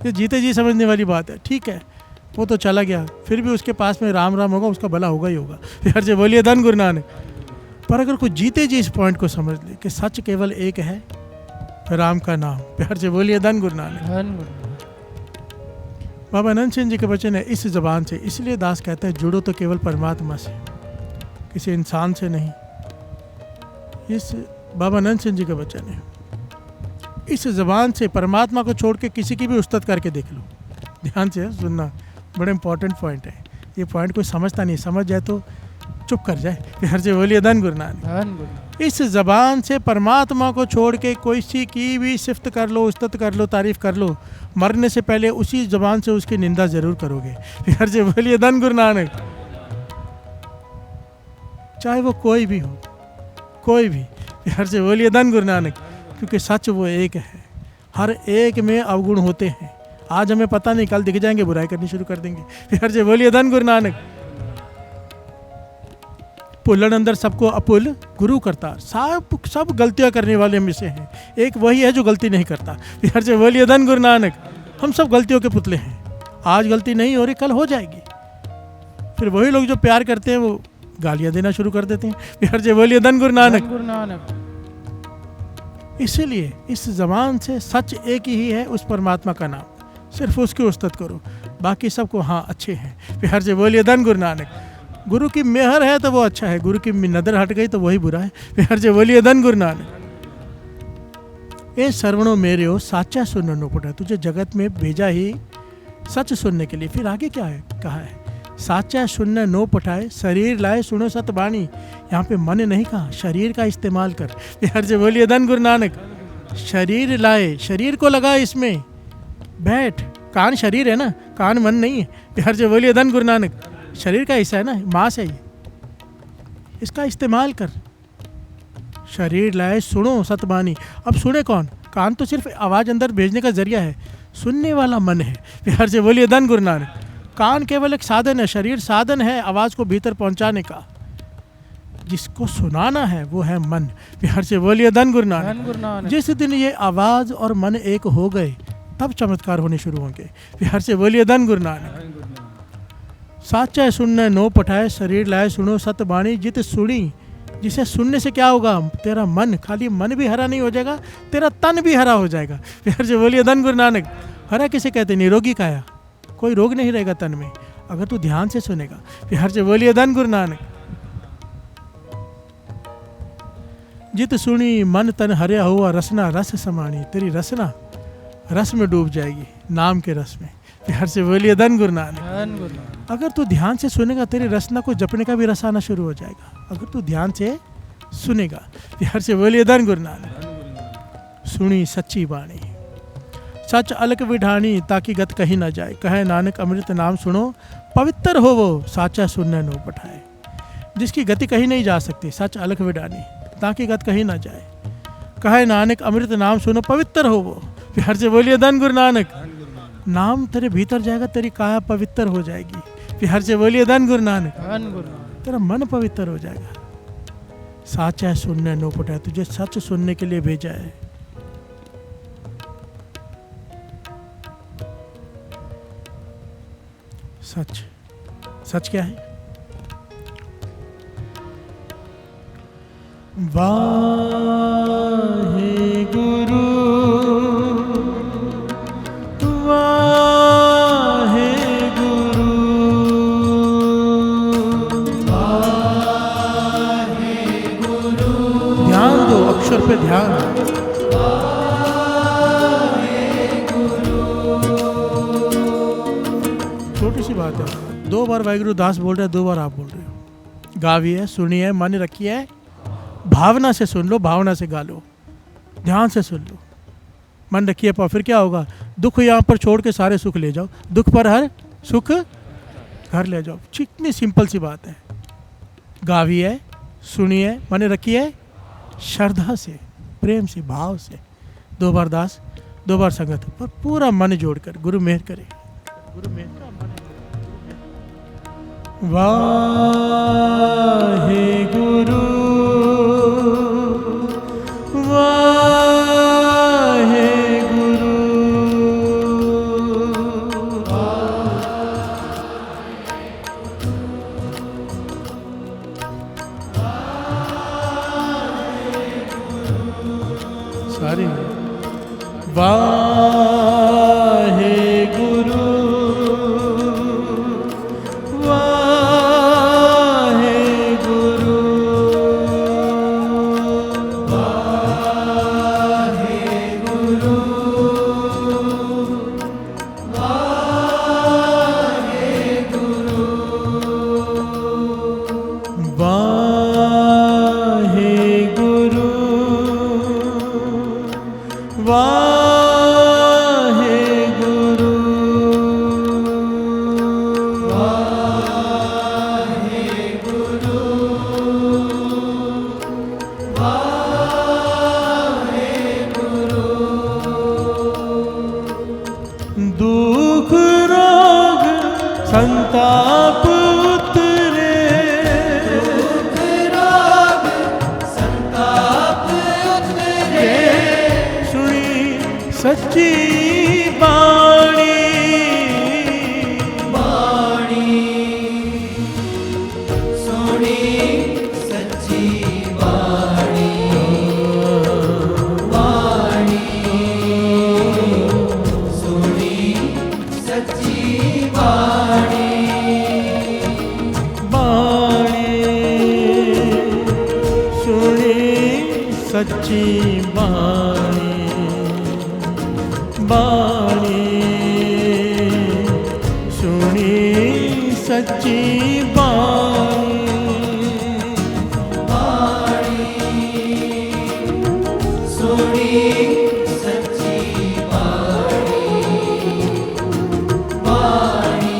ये जीते जी समझने वाली बात है, ठीक है, वो तो चला गया, फिर भी उसके पास में राम राम होगा, उसका भला होगा ही होगा। फिर जे बोलिए धन गुरु नानक। पर अगर कोई जीते जी इस पॉइंट को समझ ले कि सच केवल एक है, राम का नाम, प्यार से बोलिए धन गुरु नानक।
धन गुरु
बाबा नंद सिंह जी के वचन है इस जबान से, इसलिए दास कहते हैं जुड़ो तो केवल परमात्मा से, किसी इंसान से नहीं। इस बाबा नंद सिंह जी का वचन है, इस जबान से परमात्मा को छोड़ के किसी की भी उस्तत करके देख लो। ध्यान से सुनना, बड़ा इंपॉर्टेंट पॉइंट है ये। पॉइंट कोई समझता नहीं, समझ जाए तो चुप कर जाए। हर से बोलिए धन गुरु नानक।
धन गुरु
इस जबान से परमात्मा को छोड़ के कोई सी की भी सिफ्त कर लो, उस्तत कर लो, तारीफ कर लो, मरने से पहले उसी जबान से उसकी निंदा जरूर करोगे। हर से बोलिए धन गुरु नानक। चाहे वो कोई भी हो, कोई भी, हर से बोलिए धन गुरु नानक। क्योंकि सच वो एक है, हर एक में अवगुण होते हैं। आज हमें पता नहीं, कल दिख जाएंगे, बुराई करनी शुरू कर देंगे। हर से बोलिए धन गुरु नानक। पुल्लन अंदर सबको अपुल गुरु करता, सब गलतियां करने वाले में से हैं, एक वही है जो गलती नहीं करता। हर से बोलिए धन गुरु नानक। हम सब गलतियों के पुतले हैं, आज गलती नहीं हो रही, कल हो जाएगी। फिर वही लोग जो प्यार करते हैं वो गालियां देना शुरू कर देते हैं। हर से बोलिए धन गुरु नानक।
गुरु नानक।
इसीलिए इस जबान से सच एक ही है, उस परमात्मा का नाम, सिर्फ उसकी उस्तत करो, बाकी सबको हाँ अच्छे हैं। फिर हर से बोलिए धन गुरु नानक। गुरु की मेहर है तो वो अच्छा है, गुरु की नजर हट गई तो वही बुरा है। फिर हर से बोलिए धन गुरु नानक। ये श्रवणों मेरे हो साचा सुनने नो पड़ा, तुझे जगत में भेजा ही सच सुनने के लिए। फिर आगे क्या है कहा है? साचा सुनने नो पठाए, शरीर लाए सुनो सतबाणी। यहाँ पे मन नहीं कहा, शरीर का इस्तेमाल कर। हर से बोलिए धन गुरु नानक। शरीर लाए, शरीर को लगा इसमें, बैठ, कान शरीर है ना, कान मन नहीं है। हर से बोलिए धन गुरु नानक। शरीर का हिस्सा है ना, मांस है ये, इसका इस्तेमाल कर। शरीर लाए सुनो सतबाणी। अब सुने कौन? कान तो सिर्फ आवाज अंदर भेजने का जरिया है, सुनने वाला मन है। हर से बोलिए धन गुरु नानक। कान केवल एक साधन है, शरीर साधन है आवाज को भीतर पहुंचाने का, जिसको सुनाना है वो है मन। हर से बोलिए धन गुरु
धन गुरु
नानक।
नानक।
जिस दिन ये आवाज और मन एक हो गए तब चमत्कार होने शुरू होंगे। हर से बोलिए धन गुरु नानक। साचा सुनने नो पठाए, शरीर लाए सुनो सतबाणी। जित सुनी, जिसे सुनने से क्या होगा? तेरा मन, खाली मन भी हरा नहीं हो जाएगा, तेरा तन भी हरा हो जाएगा। फिर से बोलिए धन गुरु नानक। हरा किसे कहते? निरोगी काया, कोई रोग नहीं रहेगा तन में अगर तू ध्यान से सुनेगा। फिर से बोलिए धन गुरु नानक। जित सुनी मन तन हरिया हुआ, रसना रस समानी। तेरी रसना रस में डूब जाएगी, नाम के रस में। फिर से बोलिए धन गुरु नानक।
धन गुरु नानक।
अगर तू ध्यान से सुनेगा तेरी रसना को जपने का भी रस आना शुरू हो जाएगा, अगर तू ध्यान से सुनेगा। फिर से बोलिए धन गुरु नानक। सुनी सच्ची बाणी, सच अलग विढानी, ताकि गत कहीं ना जाए। कहे नानक अमृत नाम सुनो, पवित्र हो वो साचा सुनने नो पठाए। जिसकी गति कहीं नहीं जा सकती, सच अलग विढानी, ताकि गत कहीं ना जाए। कहे नानक अमृत नाम सुनो, पवित्र हो वो। फिर से बोलिए धन गुरु नानक। नाम तेरे भीतर जाएगा, तेरी काया पवित्र हो जाएगी। फिर से बोलिए धन गुरु नानक।
धन गुरु नानक।
तेरा मन पवित्र हो जाएगा। साचा सुनने नो पठाए, तुझे सच सुनने के लिए भेजा है। सच, सच क्या है? वाहे गुरु वाहे गुरु
वाहे गुरु।
ध्यान दो, अक्षर पे ध्यान। छोटी सी बात बात है, 2 बार वाहिगुरु दास बोल रहे हैं, 2 बार आप बोल रहे हो। गाविए, सुनिए, मन रखिए, भावना से सुन लो, भावना से गा लो, ध्यान से सुन लो, मन रखिए। पर फिर क्या होगा? दुख यहाँ पर छोड़ के सारे सुख ले जाओ, दुख पर हर सुख घर ले जाओ। कितनी सिंपल सी बात है। गाविए, सुनिए, मन रखिए, श्रद्धा से, प्रेम से, भाव से, 2 बार दास, 2 बार संगत, पर पूरा मन जोड़कर गुरु मेहर करे। गुरु मेहर का मन। वाहे गुरु, वाहे गुरु, सारी वाहे गुरु, वाहे गुरु, वाहे गुरु, वाहे गुरु, वाहे गुरु, वाहे गुरु, वाहे गुरु, वाहे गुरु। दुख रोग संताप उतरे, दुख रोग संताप उतरे, सुनी सच्ची बाणी, बाणी,
सुनी सच्ची वाणी, वाणी, सुनी सच्ची वाणी,
बाणी, सुनी सच्ची बाणी, बाणी, सुनी सच्ची बाणी,
वाणी, सुनी सच्ची वाणी, वाणी,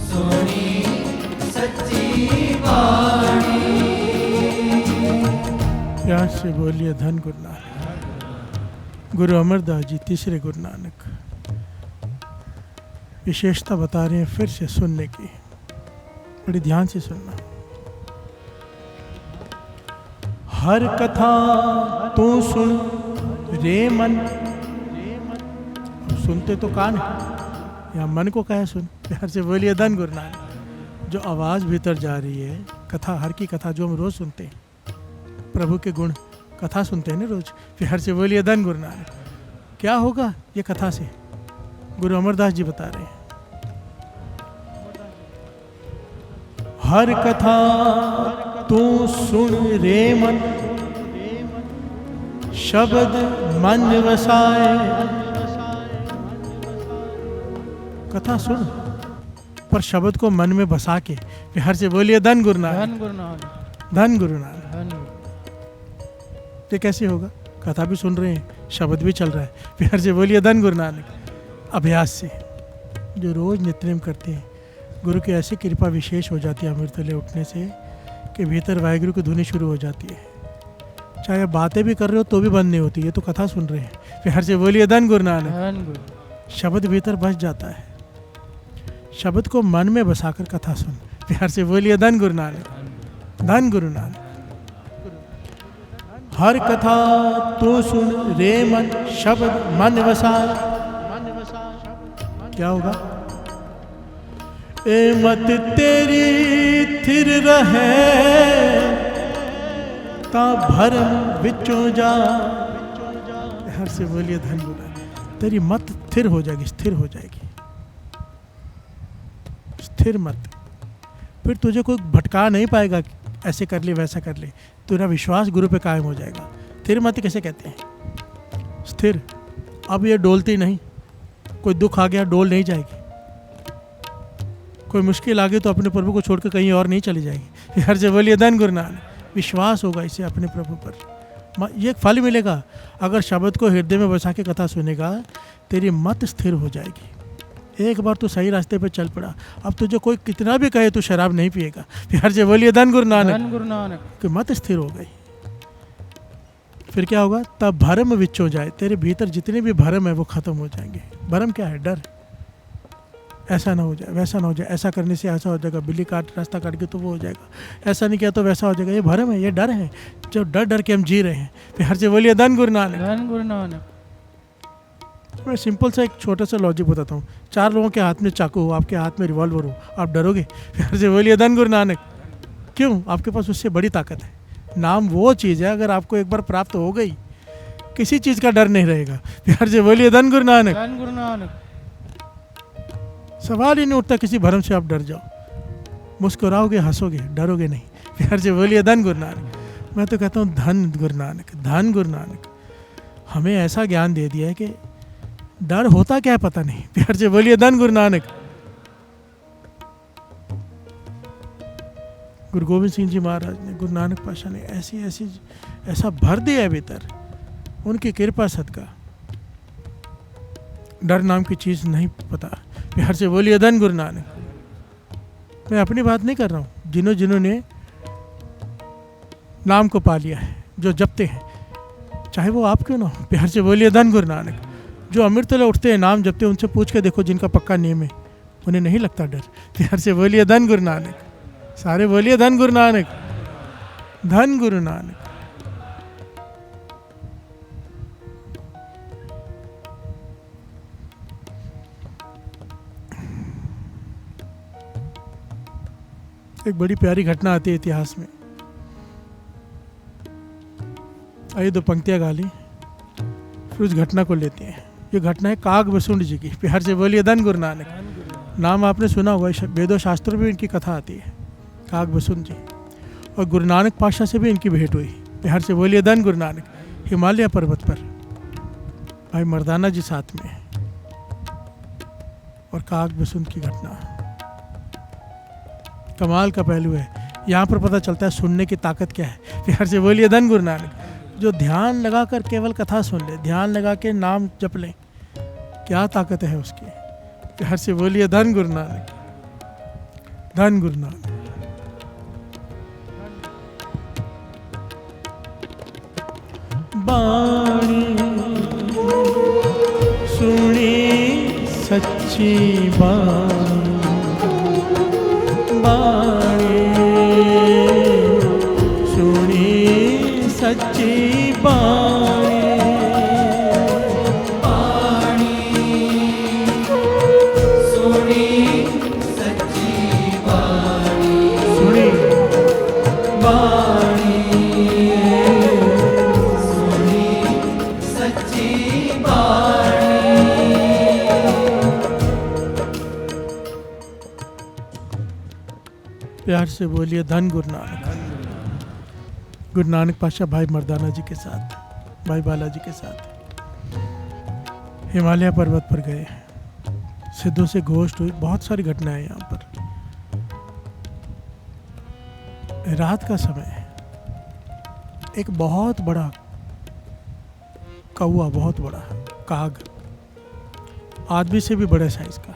सुनी सच्ची वाणी।
प्यार से बोलिए धन गुरु नानक। गुरु अमरदास जी तीसरे गुरु नानक विशेषता बता रहे हैं फिर से सुनने की, बड़ी ध्यान से सुनना। हर कथा तू सुन रे मन, सुनते तो कान है, यहाँ मन को कहे सुन। प्यार से बोलिए धन गुरु नानक। जो आवाज़ भीतर जा रही है, कथा, हर की कथा जो हम रोज़ सुनते हैं, प्रभु के गुण कथा सुनते हैं ना रोज। प्यार से बोलिए धन गुरु नानक। क्या होगा ये कथा से? गुरु अमरदास जी बता रहे हैं, हर कथा तू सुन रे मन, शब्द मन वसाए। कथा सुन, पर शब्द को मन में बसा के। प्यार से बोलिए धन गुरु नानक,
धन गुरु नानक,
धन गुरु नानक।
धन।
ये कैसे होगा? कथा भी सुन रहे हैं, शब्द भी चल रहा है। प्यार से बोलिए धन गुरु नानक। अभ्यास से, जो रोज नित्यनेम करते हैं, गुरु की ऐसी कृपा विशेष हो जाती है अमृतले उठने से कि भीतर वाहिगुरु की धुनी शुरू हो जाती है। चाहे बातें भी कर रहे हो तो भी बंद नहीं होती, ये तो कथा सुन रहे हैं। प्यार से बोलिए धन गुरु नानक।
धन गुरु।
शब्द भीतर बस जाता है, शब्द को मन में बसाकर कथा सुन। प्यार से बोलिए धन गुरु नानक, धन गुरु नानक। हर कथा तू सुन रे मन, शब्द मन वसाए। क्या होगा? ए मत तेरी थिर रहे ता भरम विचों जा। हर से बोलिए धन गुरु नानक। तेरी मत स्थिर हो जाएगी, स्थिर हो जाएगी, स्थिर मत। फिर तुझे कोई भटका नहीं पाएगा, ऐसे कर ले वैसा कर ले। तेरा विश्वास गुरु पे कायम हो जाएगा। स्थिर मत कैसे कहते हैं? स्थिर। अब ये डोलती नहीं, कोई दुख आ गया डोल नहीं जाएगी, कोई मुश्किल आ गई तो अपने प्रभु को छोड़कर कहीं और नहीं चली जाएगी। हर जगह बोलिए धन गुरु नानक। विश्वास होगा इसे अपने प्रभु पर, ये एक फल मिलेगा। अगर शब्द को हृदय में बसा के कथा सुनेगा, तेरी मत स्थिर हो जाएगी। एक बार तू सही रास्ते पे चल पड़ा, अब तुझे कोई कितना भी कहे तू शराब नहीं पिएगा। हर जगह बोलिए धन गुरु नानक।
धन गुरु नानक।
कि मत स्थिर हो गई, फिर क्या होगा? तब भरम विच हो जाए, तेरे भीतर जितने भी भरम है वो खत्म हो जाएंगे। भरम क्या है? डर। ऐसा ना हो जाए, वैसा ना हो जाए, ऐसा करने से ऐसा हो जाएगा, बिल्ली काट रास्ता काट के तो वो हो जाएगा, ऐसा नहीं किया तो वैसा हो जाएगा। ये भरम है, ये डर है, जो डर डर के हम जी रहे हैं। फिर हर से बोलिए धन गुरु नानक।
धन गुरु नानक।
मैं सिंपल सा एक छोटा सा लॉजिक बताता हूँ। 4 लोगों के हाथ में चाकू हो, आपके हाथ में रिवॉल्वर हो, आप डरोगे? फिर से बोलिए धन गुरु नानक। क्यों? आपके पास उससे बड़ी ताकत है। नाम वो चीज़ है, अगर आपको एक बार प्राप्त हो गई, किसी चीज़ का डर नहीं रहेगा। फिर से बोलिए धन गुरु नानक।
धन गुरु नानक।
सवाल ही नहीं उठता किसी भरम से आप डर जाओ। मुस्कुराओगे, हंसोगे, डरोगे नहीं। फिर से बोलिए धन गुरु नानक। मैं तो कहता हूँ धन गुरु नानक, धन गुरु नानक। हमें ऐसा ज्ञान दे दिया है कि डर होता क्या है पता नहीं। प्यार से बोलिए धन गुरु नानक। गुरु गोविंद सिंह जी महाराज ने, गुरु नानक पातशाह ने ऐसा भर दिया है भीतर, उनकी कृपा सदका डर नाम की चीज नहीं पता। प्यार से बोलिए धन गुरु नानक। मैं अपनी बात नहीं कर रहा हूँ, जिन्होंने नाम को पा लिया है, जो जपते हैं, चाहे वो आप क्यों ना हो। प्यार से बोलिए धन गुरु नानक। जो अमृत वाले उठते हैं, नाम जपते हैं, उनसे पूछ के देखो जिनका पक्का नियम है, उन्हें नहीं लगता डर। प्यार से बोलिए धन गुरु नानक। सारे बोलिए धन गुरु नानक, धन गुरु नानक। एक बड़ी प्यारी घटना आती है इतिहास में। आइए 2 पंक्तियां गा ली, फिर उस घटना को लेते हैं। ये घटना है काग बसुंड जी की। प्यार से बोलिए धन गुरु नानक। नाम आपने सुना होगा, वेदों शास्त्रों में इनकी कथा आती है, काग बसुंड जी। और गुरु नानक पातशाह से भी इनकी भेंट हुई। प्यार से बोलिए धन गुरु नानक। हिमालय पर्वत पर भाई मर्दाना जी साथ में है, और काग बसुंड की घटना कमाल का पहलू है। यहाँ पर पता चलता है सुनने की ताकत क्या है। प्यार से बोलिए धन गुरु नानक। जो ध्यान लगा कर केवल कथा सुन ले, ध्यान लगा के नाम जप ले, क्या ताकत है उसकी। प्यार से बोलिए धन गुरु नानक, धन गुरु नानक। बाणी सुनी सच्ची बाणी, बाणी सुनी सच्ची बाणी,
बाणी सुनी सच्ची बाणी,
सुनी
बाणी सुनी सच्ची बाणी।
प्यार से बोलिए धन गुरु नानक। गुरु नानक पातशाह भाई मर्दाना जी के साथ, भाई बालाजी के साथ हिमालय पर्वत पर गए। सिद्धों से गोष्ठ हुई, बहुत सारी घटनाएं यहाँ पर। रात का समय है, एक बहुत बड़ा कौआ, बहुत बड़ा काग, आदमी से भी बड़े साइज का,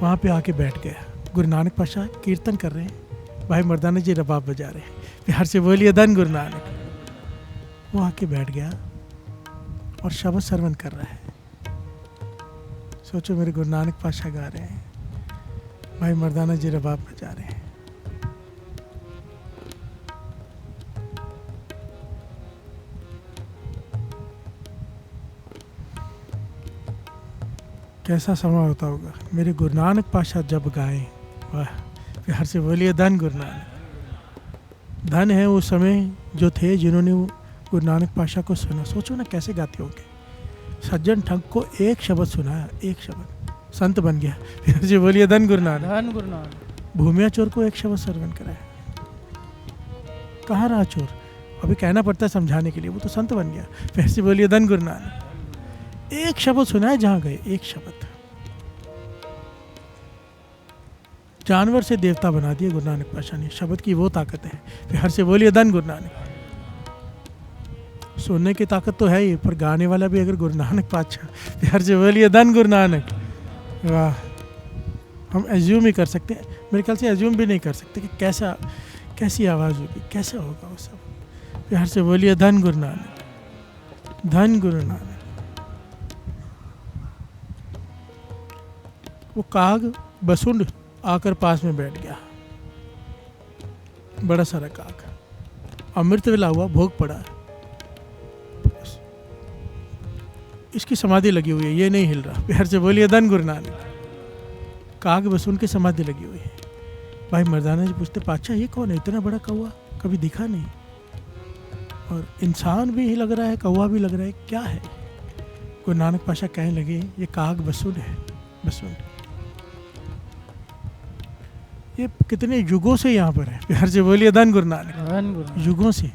वहाँ पे आके बैठ गया। गुरु नानक पातशाह कीर्तन कर रहे हैं, भाई मर्दाना जी रबाब बजा रहे हैं। प्यार से बोलिए धन गुरु नानक। वो आके बैठ गया और शब्द श्रवण कर रहा है। सोचो मेरे गुरु नानक पातशाह गा रहे हैं, भाई मर्दाना जी रबाब बजा रहे हैं। कैसा समय होता होगा। मेरे गुरु नानक पातशाह जब गाए, वाह। प्यार से बोलिए धन गुरु नानक। धन है वो समय जो थे जिन्होंने वो गुरु नानक पातशाह को सुना। सोचो ना कैसे गाते होंगे। सज्जन ठग को एक शब्द सुनाया, एक शब्द, संत बन गया। प्यार से बोलिए धन गुरु नानक।
धन गुरु नानक।
भूमिया चोर को एक शब्द श्रवण कराया, कहाँ रहा चोर। अभी कहना पड़ता है समझाने के लिए, वो तो संत बन गया। प्यार से बोलिए धन गुरु नानक। एक शब्द सुनाया जहाँ गए, एक शब्द। जानवर से देवता बना दिया गुरु नानक पातशाह ने। शब्द की वो ताकत है। प्यार से बोलिए धन गुरु नानक। सुनने की ताकत तो है ही, पर गाने वाला भी अगर गुरु नानक पातशाह, प्यार से बोलिए धन गुरु नानक। वाह, हम एज्यूम ही कर सकते हैं, मेरे ख्याल से एज्यूम भी नहीं कर सकते कि कैसी आवाज़ होगी, कैसा होगा वो सब। प्यार से बोलिए धन गुरु नानक, धन गुरु नानक। वो काग बसुंड आकर पास में बैठ गया, बड़ा सारा काग। अमृत वेला हुआ, भोग पड़ा, इसकी समाधि लगी हुई है, ये नहीं हिल रहा। प्यार से बोलिए धन गुरु नानक। काग बसुन की समाधि लगी हुई है। भाई मर्दाना जी पूछते, पातशाह ये कौन है, इतना बड़ा कौवा कभी दिखा नहीं, और इंसान भी लग रहा है, कौवा भी लग रहा है, क्या है। गुरु नानक पातशाह कहने लगे, ये काग बसुन है, बसुन। ये कितने युगों से यहाँ पर है। प्यार से बोलिए धन गुरु नानक।
धन गुरु नानक।
युगों से।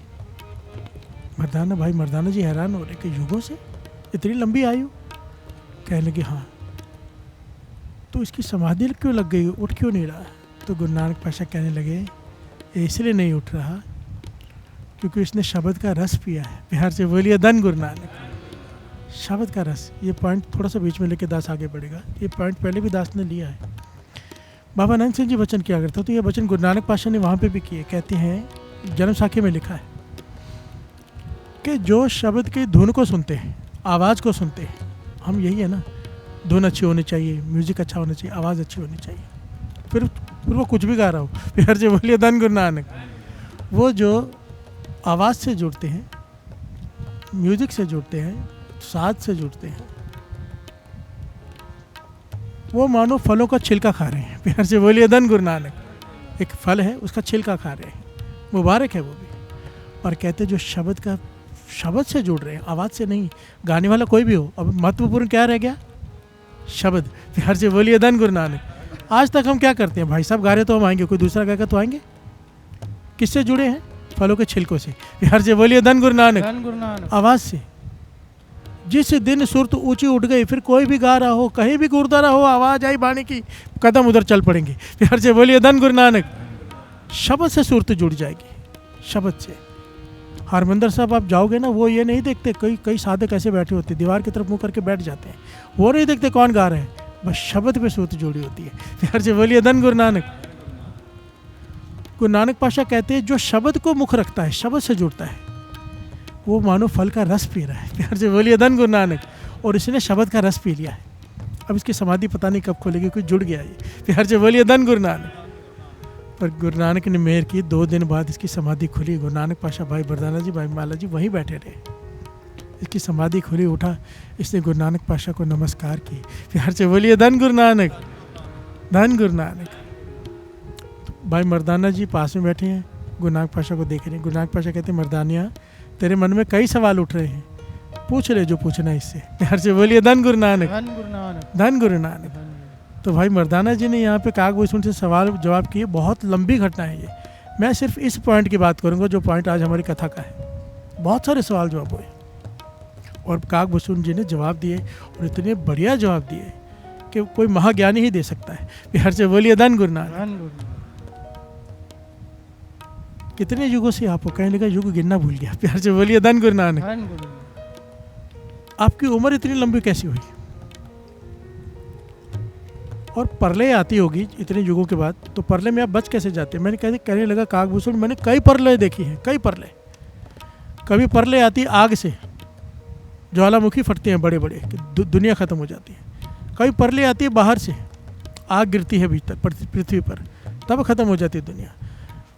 मर्दाना भाई मर्दाना जी हैरान हो रहे कि युगों से, इतनी लंबी आयु। कहने लगे हाँ, तो इसकी समाधि क्यों लग गई, उठ क्यों नहीं रहा। तो गुरु नानक पातशाह कहने लगे, इसलिए नहीं उठ रहा क्योंकि इसने शब्द का रस पिया है। प्यार से बोलिए धन गुरु नानक। शब्द का रस, ये पॉइंट थोड़ा सा बीच में लेके दास आगे बढ़ेगा। ये पॉइंट पहले भी दास ने लिया है। बाबा नानक सिंह जी वचन किया करता, तो ये वचन गुरु नानक पातशाह ने वहाँ पे भी किए। कहते हैं, जन्म साखी में लिखा है कि जो शब्द की धुन को सुनते हैं, आवाज़ को सुनते हैं, हम यही है ना, धुन अच्छी होनी चाहिए, म्यूजिक अच्छा होना चाहिए, आवाज़ अच्छी होनी चाहिए, फिर वो कुछ भी गा रहा हो। प्यार से बोलिए धन गुरु नानक। वो जो आवाज़ से जुड़ते हैं, म्यूजिक से जुड़ते हैं, साज से जुड़ते हैं, वो मानो फलों का छिलका खा रहे हैं। प्यार से बोलिए धन गुरु नानक। एक फल है, उसका छिलका खा रहे हैं, मुबारक है वो भी। और कहते जो शब्द से जुड़ रहे हैं, आवाज़ से नहीं। गाने वाला कोई भी हो, अब महत्वपूर्ण क्या रह गया, शब्द। प्यार से बोलिए धन गुरु नानक। आज तक हम क्या करते हैं, भाई साहब गा रहे तो हम आएंगे, कोई दूसरा गाएगा तो आएंगे। किससे जुड़े हैं, फलों के छिलकों से। प्यार से बोलिए धन गुरु नानक।
धन गुरु नानक।
आवाज़ से। जिस दिन सुरत ऊंची उठ गई, फिर कोई भी गा रहा हो, कहीं भी गुरुद्वारा हो, आवाज़ आई बाणी की, कदम उधर चल पड़ेंगे। प्यार से बोलिए धन गुरु नानक। शब्द से सुरत जुड़ जाएगी, शब्द से। हरमंदिर साहब आप जाओगे ना, वो ये नहीं देखते, कई साधक ऐसे बैठे होते, दीवार की तरफ मुँह करके बैठ जाते हैं, वो नहीं देखते कौन गा रहे हैं, बस शब्द पे सुरत जुड़ी होती है। प्यार से बोलिए धन गुरु नानक। गुरु नानक पातशाह कहते हैं, जो शब्द को मुख रखता है, शब्द से जुड़ता है, वो मानो फल का रस पी रहा है। प्यार से बोलिए धन गुरु नानक। और इसने शब्द का रस पी लिया है। अब इसकी समाधि पता नहीं कब खोलेगी, कोई जुड़ गया ये। प्यार से बोलिए धन गुरु नानक। पर गुरु नानक ने मेहर की, 2 दिन बाद इसकी समाधि खुली। गुरु नानक पातशाह, भाई बरदाना जी, भाई माला जी वहीं बैठे रहे। इसकी समाधि खुली, उठा, इसने गुरु नानक पातशाह को नमस्कार की। प्यार से बोलिए धन गुरु नानक, धन गुरु नानक। भाई मर्दाना जी पास में बैठे हैं, गुरु नानक पातशाह को देख रहे हैं। गुरु नानक पातशाह कहते हैं, मर्दानिया तेरे मन में कई सवाल उठ रहे हैं, पूछ ले जो पूछना है इससे। प्यार से बोलिए धन गुरु नानक,
धन गुरु नानक।
धन गुरु नानक। तो भाई मर्दाना जी ने यहाँ पे कागभूषण से सवाल जवाब किए। बहुत लंबी घटना है ये। मैं सिर्फ इस पॉइंट की बात करूँगा जो पॉइंट आज हमारी कथा का है। बहुत सारे सवाल जवाब हुए और कागभूषण जी ने जवाब दिए, और इतने बढ़िया जवाब दिए कि कोई महाज्ञानी ही दे सकता है। प्यार से बोलिए धन गुरु नानक।
धन गुरु नानक।
कितने युगों से आपको कहने लगा, युग गिनना भूल गया। प्यार से बोलिए धन गुरु नानक।
धन गुरु नानक।
आपकी उम्र इतनी लंबी कैसी हुई, और प्रलय आती होगी इतने युगों के बाद, तो प्रलय में आप बच कैसे जाते हैं। मैंने कहने लगा कागभूषण, मैंने कई प्रलय देखी हैं, कई प्रलय। कभी प्रलय आती आग से, ज्वालामुखी फटते हैं बड़े बड़े, दुनिया ख़त्म हो जाती है। कभी प्रलय आती है बाहर से, आग गिरती है भीतर पृथ्वी पर, तब ख़त्म हो जाती है दुनिया।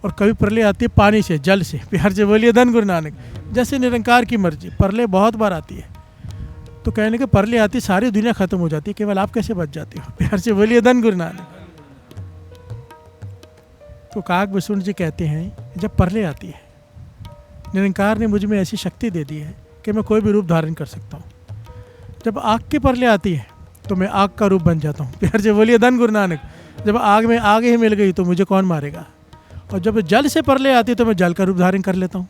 और कभी प्रलय आती है पानी से, जल से। प्यार से बोलिए धन गुरु नानक। जैसे निरंकार की मर्जी, प्रलय बहुत बार आती है। तो कहने के प्रलय आती, सारी दुनिया खत्म हो जाती है, केवल आप कैसे बच जाते हो। प्यार से बोलिए धन गुरु नानक। तो कागभूषण जी कहते हैं, जब प्रलय आती है, निरंकार ने मुझ में ऐसी शक्ति दे दी है कि मैं कोई भी रूप धारण कर सकता हूँ। जब आग की प्रलय आती है तो मैं आग का रूप बन जाता हूँ। प्यार से बोलिए धन गुरु नानक। जब आग में आग ही मिल गई तो मुझे कौन मारेगा। और जब जल से प्रलय आती है तो मैं जल का रूप धारण कर लेता हूँ।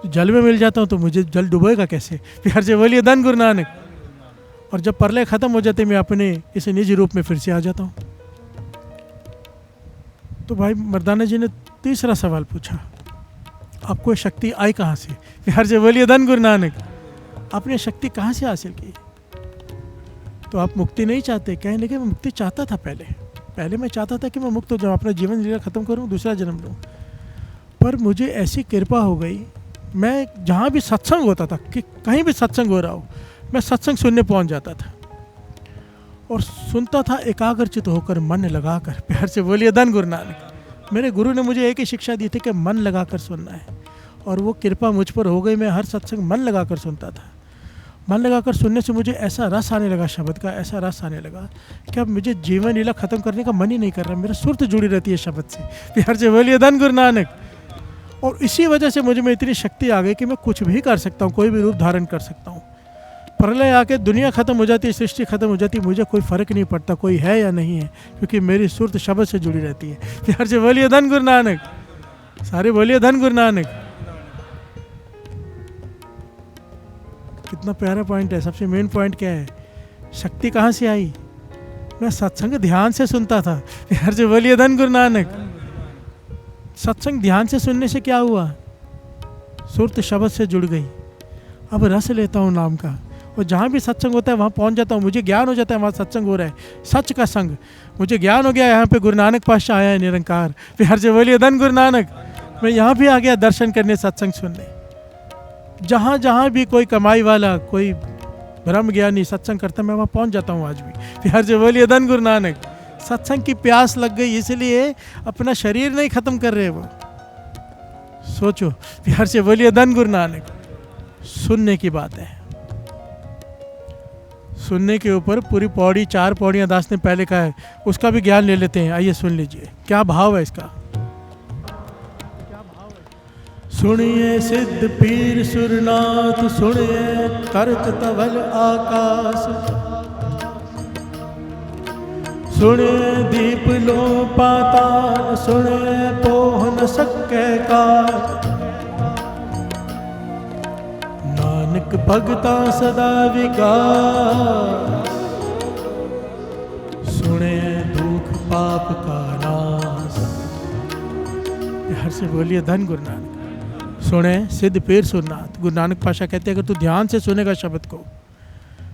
जल में मिल जाता हूँ तो मुझे जल डुबोएगा कैसे। प्यार से बोलिए धन गुरु नानक। और जब प्रलय खत्म हो जाते मैं अपने इस निज रूप में फिर से आ जाता हूँ। तो भाई मर्दाना जी ने तीसरा सवाल पूछा, आपको ये शक्ति आई कहाँ से? हर जय बोलिए धन गुरु नानक। आपने शक्ति कहाँ से हासिल की? तो आप मुक्ति नहीं चाहते? कहें लेकिन मैं मुक्ति चाहता था पहले मैं चाहता था कि मैं मुक्त हो जाऊँ, अपना जीवन लीला ख़त्म करूँ, दूसरा जन्म लूँ। पर मुझे ऐसी कृपा हो गई, मैं जहाँ भी सत्संग होता था, कि कहीं भी सत्संग हो रहा हो, मैं सत्संग सुनने पहुँच जाता था और सुनता था एकाग्रचित होकर, मन लगाकर। प्यार से बोलिए धन गुरु नानक। मेरे गुरु ने मुझे एक ही शिक्षा दी थी कि मन लगाकर सुनना है, और वो कृपा मुझ पर हो गई। मैं हर सत्संग मन लगाकर सुनता था। मन लगाकर सुनने से मुझे ऐसा रस आने लगा, शब्द का ऐसा रस आने लगा कि अब मुझे जीवन लीला ख़त्म करने का मन ही नहीं कर रहा। मेरा सुरत जुड़ी रहती है शब्द से। प्यार से बोलिए धन गुरु नानक। और इसी वजह से मुझ में इतनी शक्ति आ गई कि मैं कुछ भी कर सकता हूँ, कोई भी रूप धारण कर सकता हूँ। प्रलय आके दुनिया ख़त्म हो जाती है, सृष्टि ख़त्म हो जाती है, मुझे कोई फ़र्क नहीं पड़ता कोई है या नहीं है, क्योंकि मेरी सुरत शब्द से जुड़ी रहती है। प्यार से बोलिए धन गुरु नानक। सारे बोलिए धन गुरु नानक। कितना प्यारा पॉइंट है। सबसे मेन पॉइंट क्या है? शक्ति कहाँ से आई? मैं सत्संग ध्यान से सुनता था। प्यार से बोलिए धन गुरु नानक। सत्संग ध्यान से सुनने से क्या हुआ? सुरत शब्द से जुड़ गई। अब रस लेता हूँ नाम का, और जहाँ भी सत्संग होता है वहाँ पहुँच जाता हूँ। मुझे ज्ञान हो जाता है वहाँ सत्संग हो रहा है, सच का संग। मुझे ज्ञान हो गया यहाँ पे गुरु नानक पातशाह आया है निरंकार। प्यार से बोलिए धन गुरु नानक। मैं यहाँ भी आ गया दर्शन करने, सत्संग सुनने। जहाँ जहाँ भी कोई कमाई वाला, कोई ब्रह्म ज्ञानी सत्संग करता, मैं वहाँ पहुँच जाता हूँ आज भी। प्यार से बोलिए धन गुरु नानक। सत्संग की प्यास लग गई, इसलिए अपना शरीर नहीं खत्म कर रहे वो। सोचो। प्यार से बोलिए धन गुरु नानक। सुनने की बात है। सुनने के ऊपर पूरी पौड़ी, 4 पौड़ियाँ दास ने पहले कहा है, उसका भी ज्ञान ले लेते हैं। आइए सुन लीजिए क्या भाव है इसका। सुनिए सिद्ध पीर सुरनाथ, सुनिए तरत तवल आकाश, सुनिए दीप लो पाताल, सुनिए पोह न सके काल। नानक भगता सदा विकास, सुने दुख पाप का नाश। हर से बोलिए धन गुरु नानक। सुने सिद्ध पीर सुरनाथ। गुरु नानक पातशाह कहते हैं अगर तू ध्यान से सुनेगा शब्द को,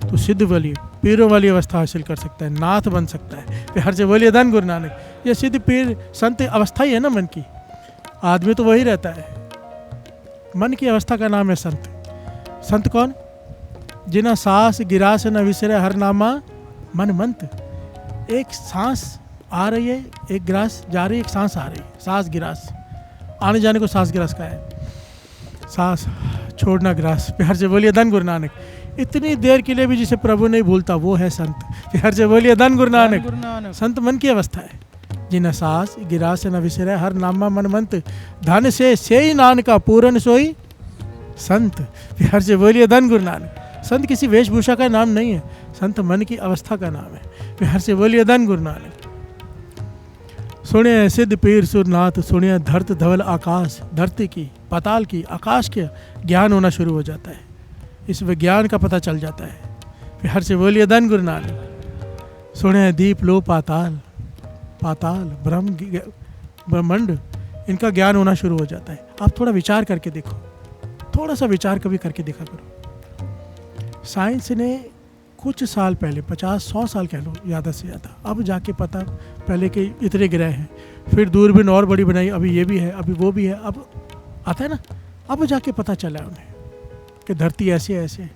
तो सिद्ध वाली, पीरों वाली अवस्था हासिल कर सकता है, नाथ बन सकता है। हर से बोलिए धन गुरु नानक। ये सिद्ध पीर संत अवस्था ही है ना मन की। आदमी तो वही रहता है, मन की अवस्था का नाम है संत। संत कौन? जिना सांस गिरास न विसरे हर नामा मन मंत। एक सांस आ रही है, एक गिरास जा रही है, एक सांस आ रही है, सांस गिरास। आने जाने को सांस गिरास का है, सांस छोड़ना गिरास। प्यार से बोलिए धन गुरु नानक। इतनी देर के लिए भी जिसे प्रभु नहीं भूलता वो है संत। प्यार से बोलिए धन गुरु नानक। संत मन की अवस्था है। जिन सांस गिरास न विसरे हर नामा मन मंत, धन से ही नानका पूरन सोई संत। प्यार से बोलिए धन गुरु नानक। संत किसी वेशभूषा का नाम नहीं है, संत मन की अवस्था का नाम है। प्यार से बोलिए धन गुरु नानक। सुनिए सिद्ध पीर सुरनाथ, सुनिए धरत धवल आकाश। धरती की, पाताल की, आकाश के ज्ञान होना शुरू हो जाता है। इस विज्ञान का पता चल जाता है। प्यार से बोलिए धन गुरु नानक। सुनिए दीप लो पाताल, पाताल ब्रह्म ब्रह्मांड, इनका ज्ञान होना शुरू हो जाता है। आप थोड़ा विचार करके देखो, थोड़ा सा विचार कभी करके देखा करो। साइंस ने कुछ साल पहले, 50-100 साल कह लो ज़्यादा से ज़्यादा, अब जाके पता, पहले के इतने ग्रह हैं, फिर दूरबीन और बड़ी बनाई, अभी ये भी है, अभी वो भी है, अब आता है ना, अब जाके पता चला उन्हें कि धरती ऐसे ऐसे।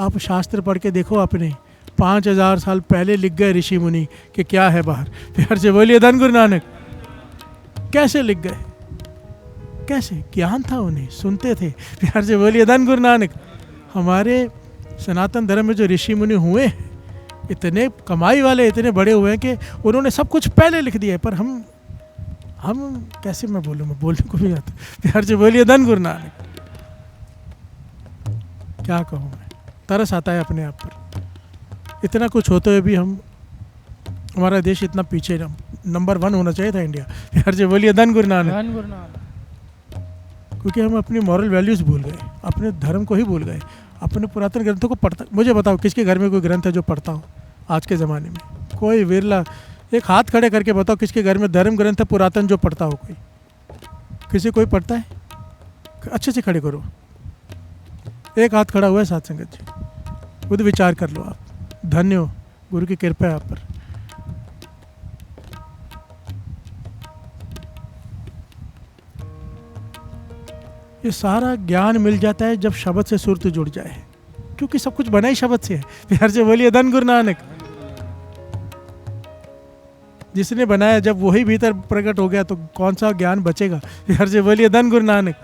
आप शास्त्र पढ़ के देखो अपने, 5000 साल पहले लिख गए ऋषि मुनि कि क्या है बाहर। प्यार से बोलिए धन गुरु नानक। कैसे लिख गए? कैसे? ज्ञान था उन्हें, सुनते थे। प्यार से बोलिए धन गुरु नानक। हमारे सनातन धर्म में जो ऋषि मुनि हुए हैं, इतने कमाई वाले, इतने बड़े हुए हैं कि उन्होंने सब कुछ पहले लिख दिया है, पर हम कैसे मैं बोलूँ, मैं बोलने को भी आता। प्यार से बोलिए धन गुरु नानक। क्या कहूँ मैं, तरस आता है अपने आप पर। इतना कुछ होते हुए भी हमारा देश इतना पीछे, नंबर 1 होना चाहिए था इंडिया। प्यार से बोलिए धन गुरु नानक।
धन गुरु नानक।
क्योंकि हम अपनी मॉरल वैल्यूज़ भूल गए, अपने धर्म को ही भूल गए, अपने पुरातन ग्रंथों को पढ़ता। मुझे बताओ किसके घर में कोई ग्रंथ है जो पढ़ता हो आज के ज़माने में? कोई विरला एक हाथ खड़े करके बताओ किसके घर में धर्म ग्रंथ है पुरातन जो पढ़ता हो कोई? किसी कोई पढ़ता है? अच्छे से खड़े करो। एक हाथ खड़ा हुआ है साथ संगत जी, खुद विचार कर लो आप। धन्य हो, गुरु की कृपा है आप पर। ये सारा ज्ञान मिल जाता है जब शब्द से सुरत जुड़ जाए, क्योंकि सब कुछ बना ही शब्द से है। प्यार से बोलिए धन गुरु नानक। जिसने बनाया जब वही भीतर प्रकट हो गया तो कौन सा ज्ञान बचेगा? प्यार से बोलिए धन गुरु नानक।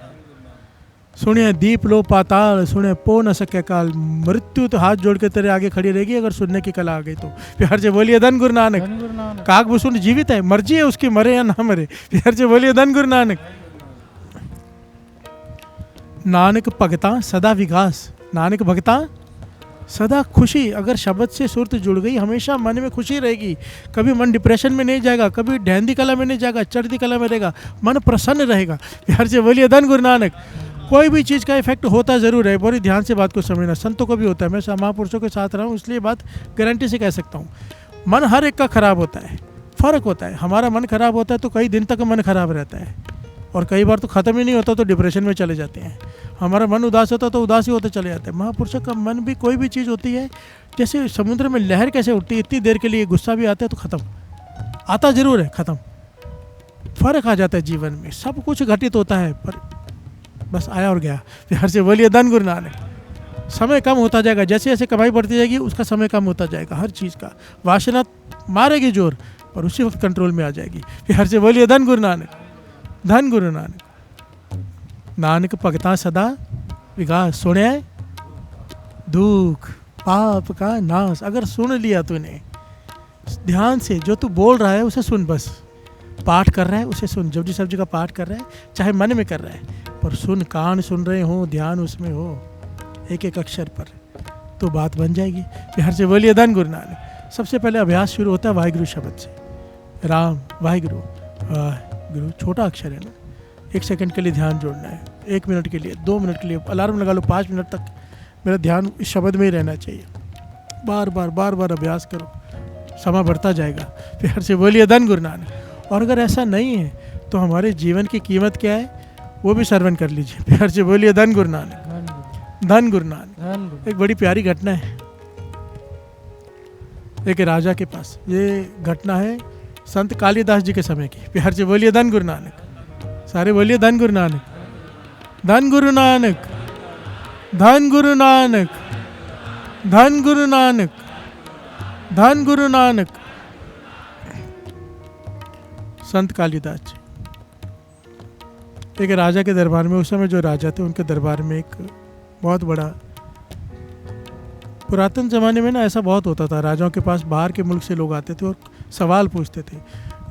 सुनिए दीप लो पाताल, सुने पो न सके काल, मृत्यु तो हाथ जोड़ के तेरे आगे खड़ी रहेगी अगर सुनने की कला आ गई तो। प्यार से बोलिए धन गुरु नानक।
धन गुरु नानक।
काग भूषण जीवित है, मर्जी है उसकी मरे या ना मरे। प्यार से बोलिए धन गुरु नानक। नानक भगता सदा विकास, नानक भगता सदा खुशी। अगर शब्द से सुरत जुड़ गई हमेशा मन में खुशी रहेगी। कभी मन डिप्रेशन में नहीं जाएगा, कभी ढहंदी कला में नहीं जाएगा, चढ़ती कला में रहेगा, मन प्रसन्न रहेगा। प्यार से बोलिए धन गुरु नानक। कोई भी चीज़ का इफेक्ट होता ज़रूर है, बड़ी ध्यान से बात को समझना। संतों को भी होता है, मैं महापुरुषों के साथ रहा हूँ इसलिए बात गारंटी से कह सकता हूँ। मन हर एक का खराब होता है, फ़र्क होता है। हमारा मन खराब होता है तो कई दिन तक मन खराब रहता है, और कई बार तो ख़त्म ही नहीं होता तो डिप्रेशन में चले जाते हैं। हमारा मन उदास होता तो उदास ही होते चले जाते हैं। महापुरुषों का मन भी कोई भी चीज़ होती है, जैसे समुद्र में लहर कैसे उठती है, इतनी देर के लिए गुस्सा भी आता है तो ख़त्म, आता ज़रूर है, ख़त्म। फ़र्क आ जाता है जीवन में, सब कुछ घटित होता है पर बस आया और गया। प्यार से बोलिए धन गुरु नानक। समय कम होता जाएगा, जैसे जैसे कमाई बढ़ती जाएगी उसका समय कम होता जाएगा। हर चीज़ का वासना मारेगी जोर, पर उसी वक्त कंट्रोल में आ जाएगी। प्यार से बोलिए धन गुरु नानक। धन गुरु नानक। नानक भगता सदा विकास, सुने दुख पाप का नाश। अगर सुन लिया तूने ध्यान से, जो तू बोल रहा है उसे सुन, बस पाठ कर रहा है उसे सुन, जपजी साहब जी का पाठ कर रहा है चाहे मन में कर रहा है पर सुन, कान सुन रहे हो, ध्यान उसमें हो एक एक अक्षर पर, तो बात बन जाएगी। प्यार से बोलिए धन गुरु नानक। सबसे पहले अभ्यास शुरू होता है वाहिगुरु शब्द से। राम वाहिगुरु, वाहिगुरु छोटा अक्षर है ना, 1 सेकंड के लिए ध्यान जोड़ना है, 1 मिनट के लिए, 2 मिनट के लिए, अलार्म लगा लो, 5 मिनट तक मेरा ध्यान इस शब्द में ही रहना चाहिए। बार बार अभ्यास करो, समय बढ़ता जाएगा। प्यार से बोलिए धन गुरु नानक। और अगर ऐसा नहीं है तो हमारे जीवन की कीमत क्या है वो भी श्रवण कर लीजिए। प्यार से बोलिए धन गुरु नानक। धन गुरु नानक। एक बड़ी प्यारी घटना है एक राजा के पास। ये घटना है संत कालिदास जी के समय की। प्यार से बोलिए धन गुरु नानक। सारे बोलिए धन गुरु नानक। धन गुरु नानक। धन गुरु नानक। धन गुरु नानक। धन गुरु नानक। संत कालिदास जी एक राजा के दरबार में, उस समय जो राजा थे उनके दरबार में एक बहुत बड़ा, पुरातन ज़माने में ना ऐसा बहुत होता था, राजाओं के पास बाहर के मुल्क से लोग आते थे और सवाल पूछते थे,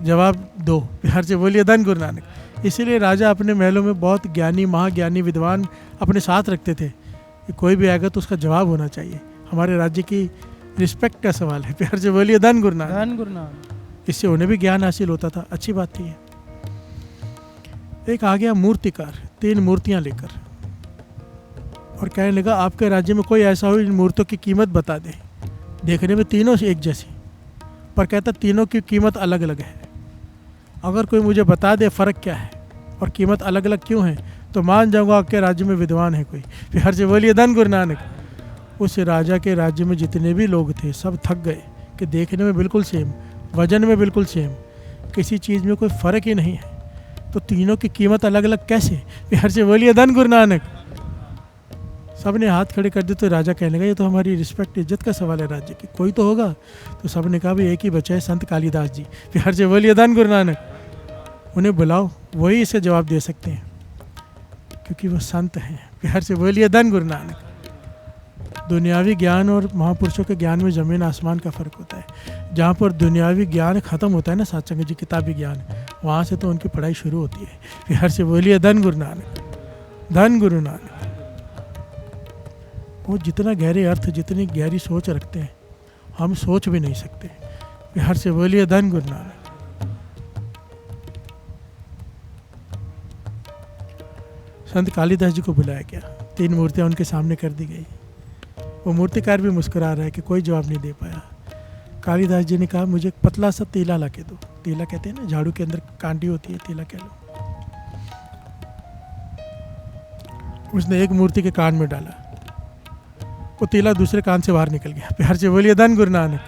जवाब दो। प्यार से बोलिए धन गुरु नानक। इसीलिए राजा अपने महलों में बहुत ज्ञानी, महाज्ञानी, विद्वान अपने साथ रखते थे कि कोई भी आएगा तो उसका जवाब होना चाहिए। हमारे राज्य की रिस्पेक्ट का सवाल है। प्यार से बोलिए धन गुरु नानक।
धन गुरु नानक।
इससे उन्हें भी ज्ञान हासिल होता था, अच्छी बात थी। एक आ गया मूर्तिकार 3 मूर्तियां लेकर और कहने लगा आपके राज्य में कोई ऐसा हो इन मूर्तियों की कीमत बता दे। देखने में तीनों एक जैसी, पर कहता तीनों की कीमत अलग अलग है। अगर कोई मुझे बता दे फ़र्क क्या है और कीमत अलग अलग क्यों है तो मान जाऊंगा आपके राज्य में विद्वान है कोई। प्यार से बोलिए धन गुरु नानक। उस राजा के राज्य में जितने भी लोग थे सब थक गए कि देखने में बिल्कुल सेम, वजन में बिल्कुल सेम, किसी चीज़ में कोई फ़र्क ही नहीं है, तो तीनों की कीमत अलग अलग कैसे? प्यार से बोलिए धन गुरु नानक। सब ने हाथ खड़े कर दिए तो राजा कहने लगा ये तो हमारी रिस्पेक्ट, इज्जत का सवाल है राज्य की, कोई तो होगा। तो सब ने कहा भाई एक ही बचा है, संत कालिदास जी। प्यार से बोलिए धन गुरु नानक। उन्हें बुलाओ, वही इसे जवाब दे सकते हैं क्योंकि वो संत हैं। प्यार से बोलिए धन गुरु नानक। दुनियावी ज्ञान और महापुरुषों के ज्ञान में ज़मीन आसमान का फ़र्क होता है। जहाँ पर दुनियावी ज्ञान ख़त्म होता है ना सत्संग जी, किताबी ज्ञान, वहाँ से तो उनकी पढ़ाई शुरू होती है। प्यार से बोलिए धन गुरु नानक। धन गुरु नानक। वो जितना गहरे अर्थ, जितनी गहरी सोच रखते हैं हम सोच भी नहीं सकते। प्यार से बोलिए धन गुरु नानक। संत कालिदास जी को बुलाया गया, 3 मूर्तियाँ उनके सामने कर दी गई। वो मूर्तिकार भी मुस्कुरा रहा है कि कोई जवाब नहीं दे पाया। कालिदास जी ने कहा मुझे एक पतला सा तीला ला के दो। तीला कहते हैं ना, झाड़ू के अंदर कांटी होती है, तीला कह लो। उसने एक मूर्ति के कान में डाला, वो तीला दूसरे कान से बाहर निकल गया। प्यार से बोलिए धन गुरु नानक।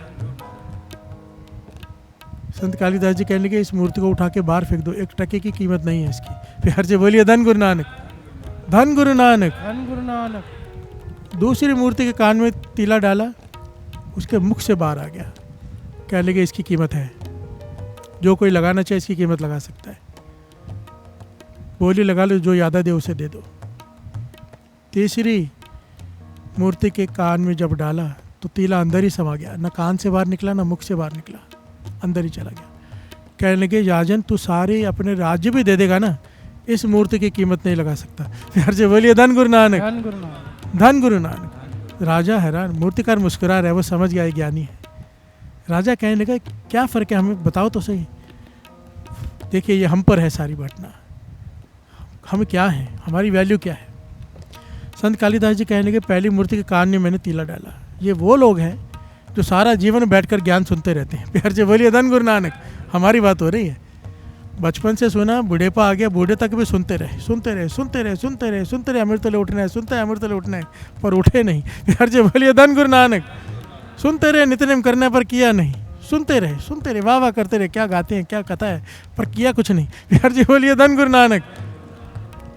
संत कालिदास जी कहने लगे इस मूर्ति को उठा के बाहर फेंक दो, 1 टके की कीमत नहीं है इसकी। प्यार से बोलिए धन गुरु नानक, धन गुरु नानक।
धन गुरु नानक।
दूसरी मूर्ति के कान में तीला डाला, उसके मुख से बाहर आ गया। कहने लगे इसकी कीमत है, जो कोई लगाना चाहे इसकी कीमत लगा सकता है। बोली लगा लो, जो यादा दे उसे दे दो। तीसरी मूर्ति के कान में जब डाला तो तीला अंदर ही समा गया, ना कान से बाहर निकला ना मुख से बाहर निकला, अंदर ही चला गया। कहने लगे राजन तू सारे अपने राज्य भी दे देगा ना, इस मूर्ति की कीमत नहीं लगा सकता। प्यार से बोलिए धन गुरु नानक,
धन गुरु नानक।
धन गुरु नानक। राजा हैरान, मूर्तिकार मुस्कुरा रहा है, वो समझ गया ये ज्ञानी है। राजा कहने लगा क्या फ़र्क है, हमें बताओ तो सही। देखिए ये हम पर है सारी घटना, हम क्या हैं, हमारी वैल्यू क्या है। संत कालिदास जी कहने लगे पहली मूर्ति के कान में मैंने तीला डाला। ये वो लोग हैं जो सारा जीवन बैठकर ज्ञान सुनते रहते हैं। प्यार से बोलिए धन गुरु नानक। हमारी बात हो रही है, बचपन से सुना, बुढ़ेपा आ गया, बूढ़े तक भी सुनते रहे, सुनते रहे, सुनते रहे, सुनते रहे, सुनते रहे, अमृत तले उठना है, सुनते हैं अमृत तले उठना है, पर उठे नहीं। प्यार से बोलिए धन गुरु नानक। सुनते रहे, नित्यनेम करने पर किया नहीं, सुनते रहे, वाह वाह करते रहे, क्या गाते हैं क्या कथा है, पर किया कुछ नहीं। प्यार से बोलिए धन गुरु नानक।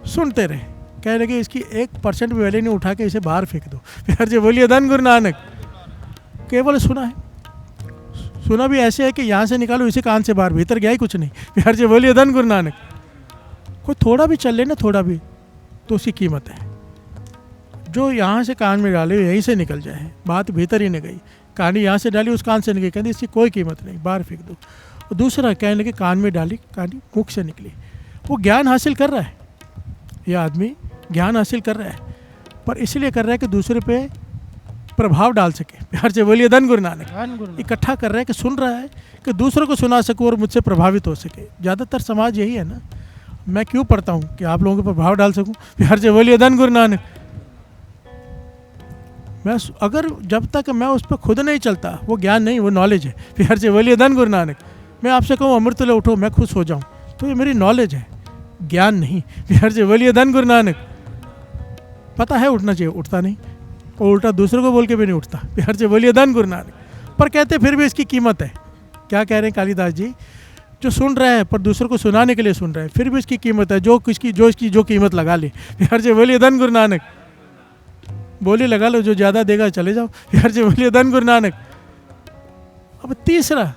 सुनते रहे, कह लगे इसकी 1% भी वैल्यू नहीं, उठा के इसे बाहर फेंक दो। प्यार से बोलिए धन गुरु नानक। केवल सुना है, सुना भी ऐसे है कि यहाँ से निकालो इसे कान से बाहर, भीतर गया ही कुछ नहीं। प्यार से बोलिए धन गुरु नानक। कोई थोड़ा भी चल ले ना, थोड़ा भी, तो उसकी कीमत है। जो यहाँ से कान में डाले यहीं से निकल जाए, बात भीतर ही नहीं गई। कहानी यहाँ से डाली उस कान से निकली, कहते इसकी कोई कीमत नहीं, बाहर फेंक दो। और दूसरा कहने लगे कान में डाली, कहानी मुख से निकली। वो ज्ञान हासिल कर रहा है, यह आदमी ज्ञान हासिल कर रहा है, पर इसलिए कर रहा है कि दूसरे पे प्रभाव डाल सके। प्यार से बोलिए धन गुरु नानक। इकट्ठा कर रहा है कि सुन रहा है कि दूसरों को सुना सकूं और मुझसे प्रभावित हो सके। ज़्यादातर समाज यही है ना, मैं क्यों पढ़ता हूँ कि आप लोगों पर प्रभाव डाल सकूं। प्यार से बोलिए धन गुरु नानक। मैं अगर जब तक मैं उस पर खुद नहीं चलता, वो ज्ञान नहीं, वो नॉलेज है। प्यार से बोलिए धन गुरु नानक। मैं आपसे कहूँ अमृत ले उठो, मैं खुश हो जाऊँ, तो ये मेरी नॉलेज है, ज्ञान नहीं। प्यार से बोलिए धन गुरु नानक। पता है उठना चाहिए, उठता नहीं, और उल्टा दूसरों को बोल के भी नहीं उठता। प्यार से बोलिए धन गुरु नानक। पर कहते फिर भी इसकी कीमत है। क्या कह रहे हैं कालिदास जी, जो सुन रहा है पर दूसरों को सुनाने के लिए सुन रहा है, फिर भी इसकी कीमत है। जो इसकी जो कीमत लगा ले। प्यार से बोलिए धन गुरु नानक। बोली लगा लो, जो ज़्यादा देगा चले जाओ। प्यार से बोलिए धन गुरु नानक। अब तीसरा,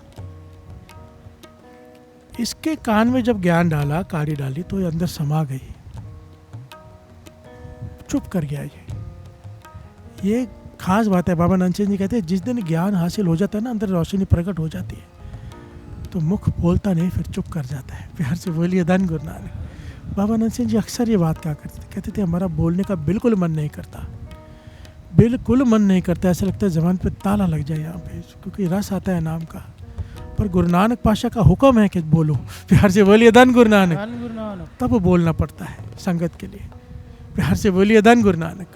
इसके कान में जब ज्ञान डाला, काड़ी डाली, तो ये अंदर समा गई, चुप कर गया। ये खास बात है। बाबा नानचंद जी कहते हैं जिस दिन ज्ञान हासिल हो जाता है ना, अंदर रोशनी प्रकट हो जाती है, तो मुख बोलता नहीं, फिर चुप कर जाता है। प्यार से बोलिए धन गुरु नानक। बाबा नानचंद जी अक्सर ये बात क्या करते थे, कहते थे हमारा बोलने का बिल्कुल मन नहीं करता, बिल्कुल मन नहीं करता, ऐसा लगता है ज़बान पे ताला लग जाए यहाँ पे, क्योंकि रस आता है नाम का। पर गुरु नानक पाशाह का हुक्म है कि बोलो। प्यार से बोलिए धन गुरु नानक। तब बोलना पड़ता है संगत के लिए। प्यार से बोलिए धन गुरु नानक।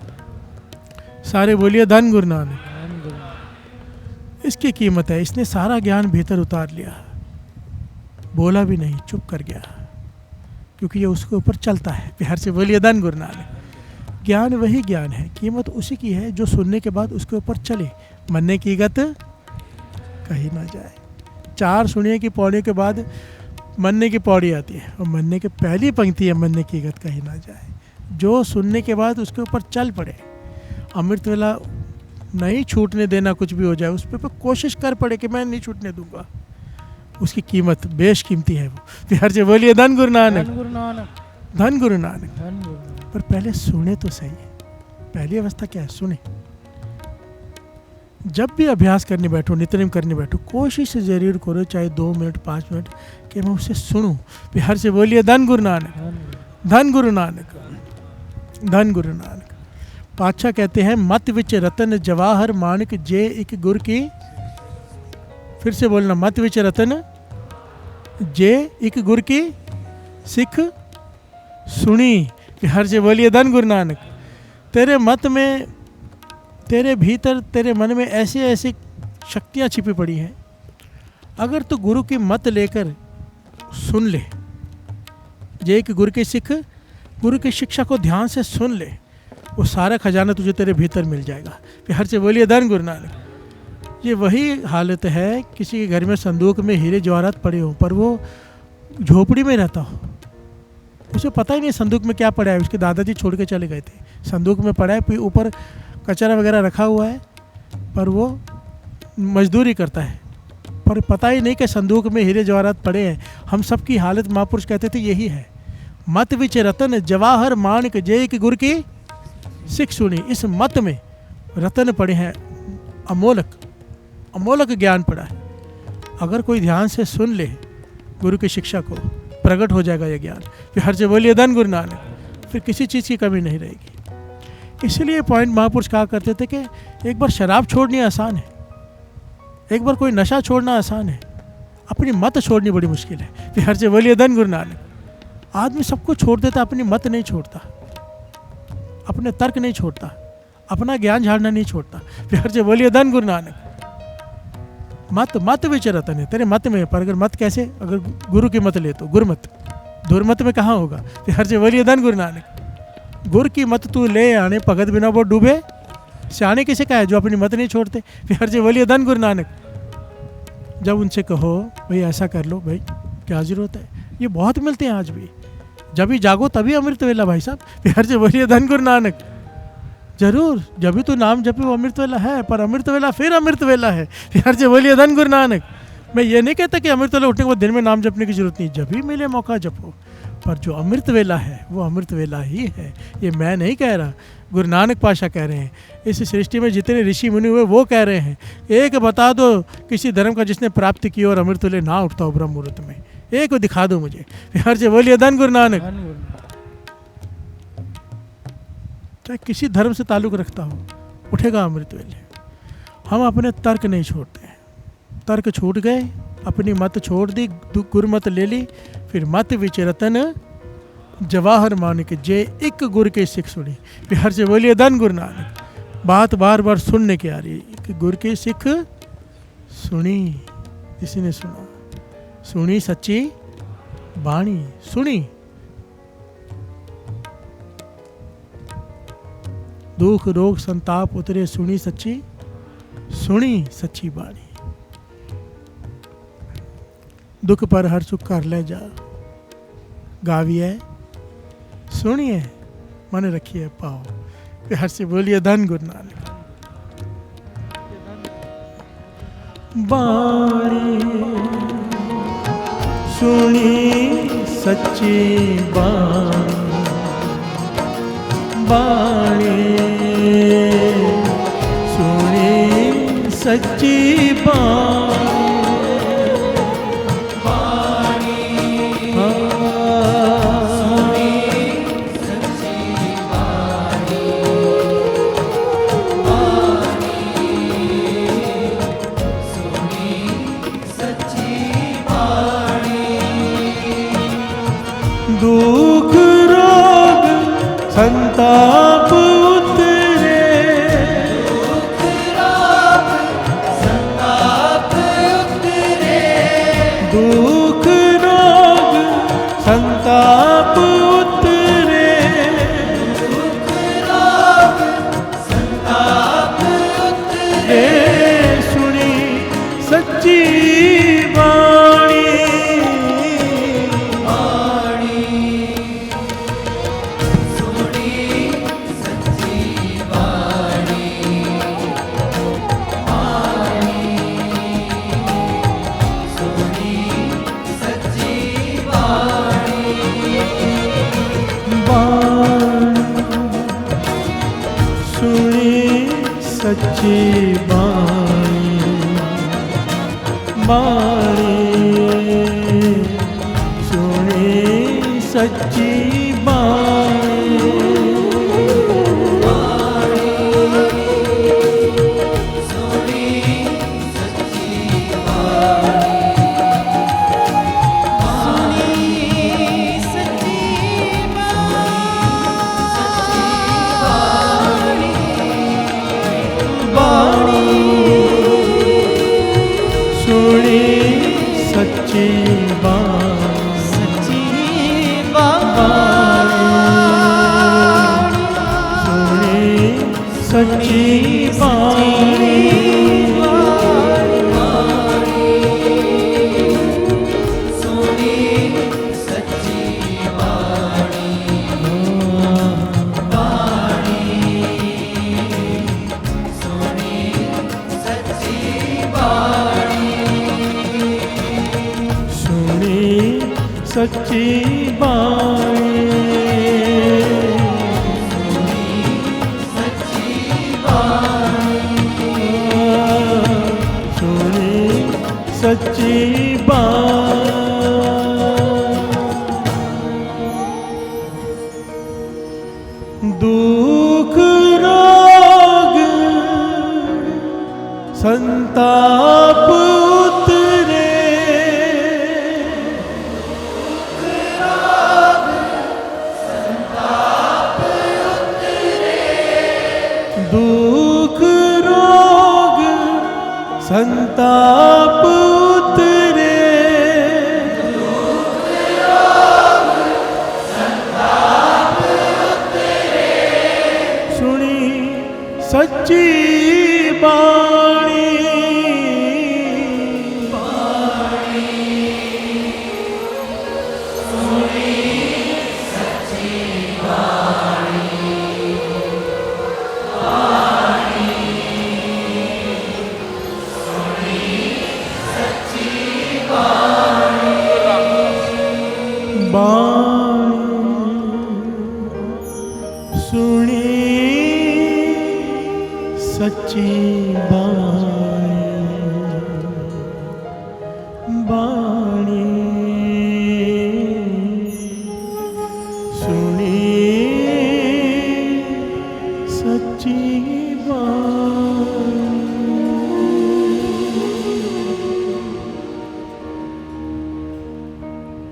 सारे बोलिए धन गुरु नानक। इसकी कीमत है। इसने सारा ज्ञान भीतर उतार लिया, बोला भी नहीं, चुप कर गया, क्योंकि ये उसके ऊपर चलता है। प्यार से बोलिए धन गुरु नानक। ज्ञान वही ज्ञान है, कीमत उसी की है जो सुनने के बाद उसके ऊपर चले, मनने की गत कहीं ना जाए। 4 सुनिए की पौड़ी के बाद मनने की पौड़ी आती है, और मनने के पहली पंक्ति है मनने की गत कहीं ना जाए। जो सुनने के बाद उसके ऊपर चल पड़े, अमृत वेला नहीं छूटने देना, कुछ भी हो जाए उस पर कोशिश कर पड़े कि मैं नहीं छूटने दूंगा, उसकी कीमत बेशकीमती है वो। प्यार से बोलिए धन गुरु नानक। धन गुरु नानक। पर पहले सुने तो सही है। पहली अवस्था क्या है, सुने। जब भी अभ्यास करने बैठो, नित्यनेम करने बैठो, कोशिश जरूर करो, चाहे 2 मिनट 5 मिनट, कि मैं उसे सुनूं। प्यार से बोलिए धन गुरु नानक। धन गुरु नानक। धन गुरु नानक। पातशाह कहते हैं मत विच रतन जवाहर माणिक जे एक गुर की। फिर से बोलना, मत विच रतन जे एक गुर की सिख सुनी। प्यार से बोलिए धन गुरु नानक। तेरे मत में, तेरे भीतर, तेरे मन में ऐसी ऐसी शक्तियाँ छिपी पड़ी हैं। अगर तो गुरु की मत लेकर सुन ले, जे कि गुरु के सिख गुरु की शिक्षा को ध्यान से सुन ले, वो सारा खजाना तुझे तेरे भीतर मिल जाएगा। फिर हर से बोलिए धन गुरु नानक। ये वही हालत है किसी के घर में संदूक में हीरे जवाहरात पड़े हों, पर वो झोपड़ी में रहता हो, उसे पता ही नहीं संदूक में क्या पड़ा है। उसके दादाजी छोड़ के चले गए थे, संदूक में पड़ा है, फिर ऊपर कचरा वगैरह रखा हुआ है, पर वो मजदूरी करता है, पर पता ही नहीं कि संदूक में हीरे जवाहरात पड़े हैं। हम सब की हालत महापुरुष कहते थे यही है। मत विच रतन जवाहर माणिक जय की गुरु की सिख सुनी। इस मत में रतन पड़े हैं, अमोलक अमोलक ज्ञान पड़ा है। अगर कोई ध्यान से सुन ले गुरु की शिक्षा को, प्रकट हो जाएगा यह ज्ञान। फिर हर से बोलिए धन गुरु नानक। फिर किसी चीज़ की कमी नहीं रहेगी। इसलिए पॉइंट महापुरुष कहा करते थे कि एक बार शराब छोड़नी आसान है, एक बार कोई नशा छोड़ना आसान है, अपनी मत छोड़नी बड़ी मुश्किल है। फिर हर से बोलिए धन गुरु नानक। आदमी सब कुछ छोड़ देता, अपनी मत नहीं छोड़ता, अपने तर्क नहीं छोड़ता, अपना ज्ञान झाड़ना नहीं छोड़ता। फिर हर से बोलिए धन गुरु नानक। मत मत विचरतन है, तेरे मत में है, पर अगर मत कैसे, अगर गुरु की मत ले तो गुरमत, दुर्मत में कहाँ होगा। फिर हर से बोलिए धन गुरु नानक। गुरु की मत तू ले आने, भगत बिना वो डूबे सियाने किसे कहा है, जो अपनी मत नहीं छोड़ते। फिर हर से बोलिए धन गुरु नानक। जब उनसे कहो भाई ऐसा कर लो, भाई क्या जरूरत है, ये बहुत मिलते हैं आज भी। जब भी जागो तभी अमृत वेला भाई साहब। फिर हर से बोलिए धन गुरु नानक। जरूर, जब भी तो नाम जपे वो अमृत वेला है, पर अमृत वेला फिर अमृत वेला है। फिर हर से बोलिए धन गुरु नानक। मैं ये नहीं कहता कि अमृत वेला उठने के बाद दिन में नाम जपने की जरूरत नहीं, जब भी मिले मौका जपो, पर जो अमृत वेला है वो अमृत वेला ही है। ये मैं नहीं कह रहा, गुरु नानक पाशा कह रहे हैं। इस सृष्टि में जितने ऋषि मुनि हुए वो कह रहे हैं। एक बता दो किसी धर्म का जिसने प्राप्ति की और अमृत वेले ना उठता हो ब्रह्म मुहूर्त में, एक को दिखा दो मुझे। हर से बोलिए धन गुरु नानक। चाहे किसी धर्म से ताल्लुक़ रखता हो, उठेगा अमृत वेले। हम अपने तर्क नहीं छोड़ते हैं, तर्क छूट गए, अपनी मत छोड़ दी, गुरमत ले ली। फिर मत विचरतन जवाहर मानिक जे एक गुरु के सिख सुनी। फिर हर से बोलिए धन गुरु नानक। बात बार बार सुनने की आ रही है कि गुरु की सिख सुनी, किसी ने सुना, सुनी सच्ची बाणी, सुनी दुख रोग संताप उतरे, सुनी सच्ची बाणी। दुख पर हर सुख कर ले जा, गाविए सुनिए मन रखिए पाओ। फिर हर से बोलिए धन गुरु नानक। बाणी सुनी सच्ची बाणी, बाणी सुनी सच्ची बाणी। दुख रोग संताप उतरे, दुख रोग संताप उतरे, सुनी सच्ची बाणी। सच्ची बाणी, बाणी सुनी सच्ची बाणी। बाणी
सोनी सच्ची बाणी बाणी सोनी सच्ची बाणी
सुनी सच्ची बाणी
सच्ची बाणी
सुनी सच्ची बाणी दुख रोग संताप उतरे दुख रोग संताप उतरे सुनी सच्ची बाणी बाणी सुनी सच्ची बाणी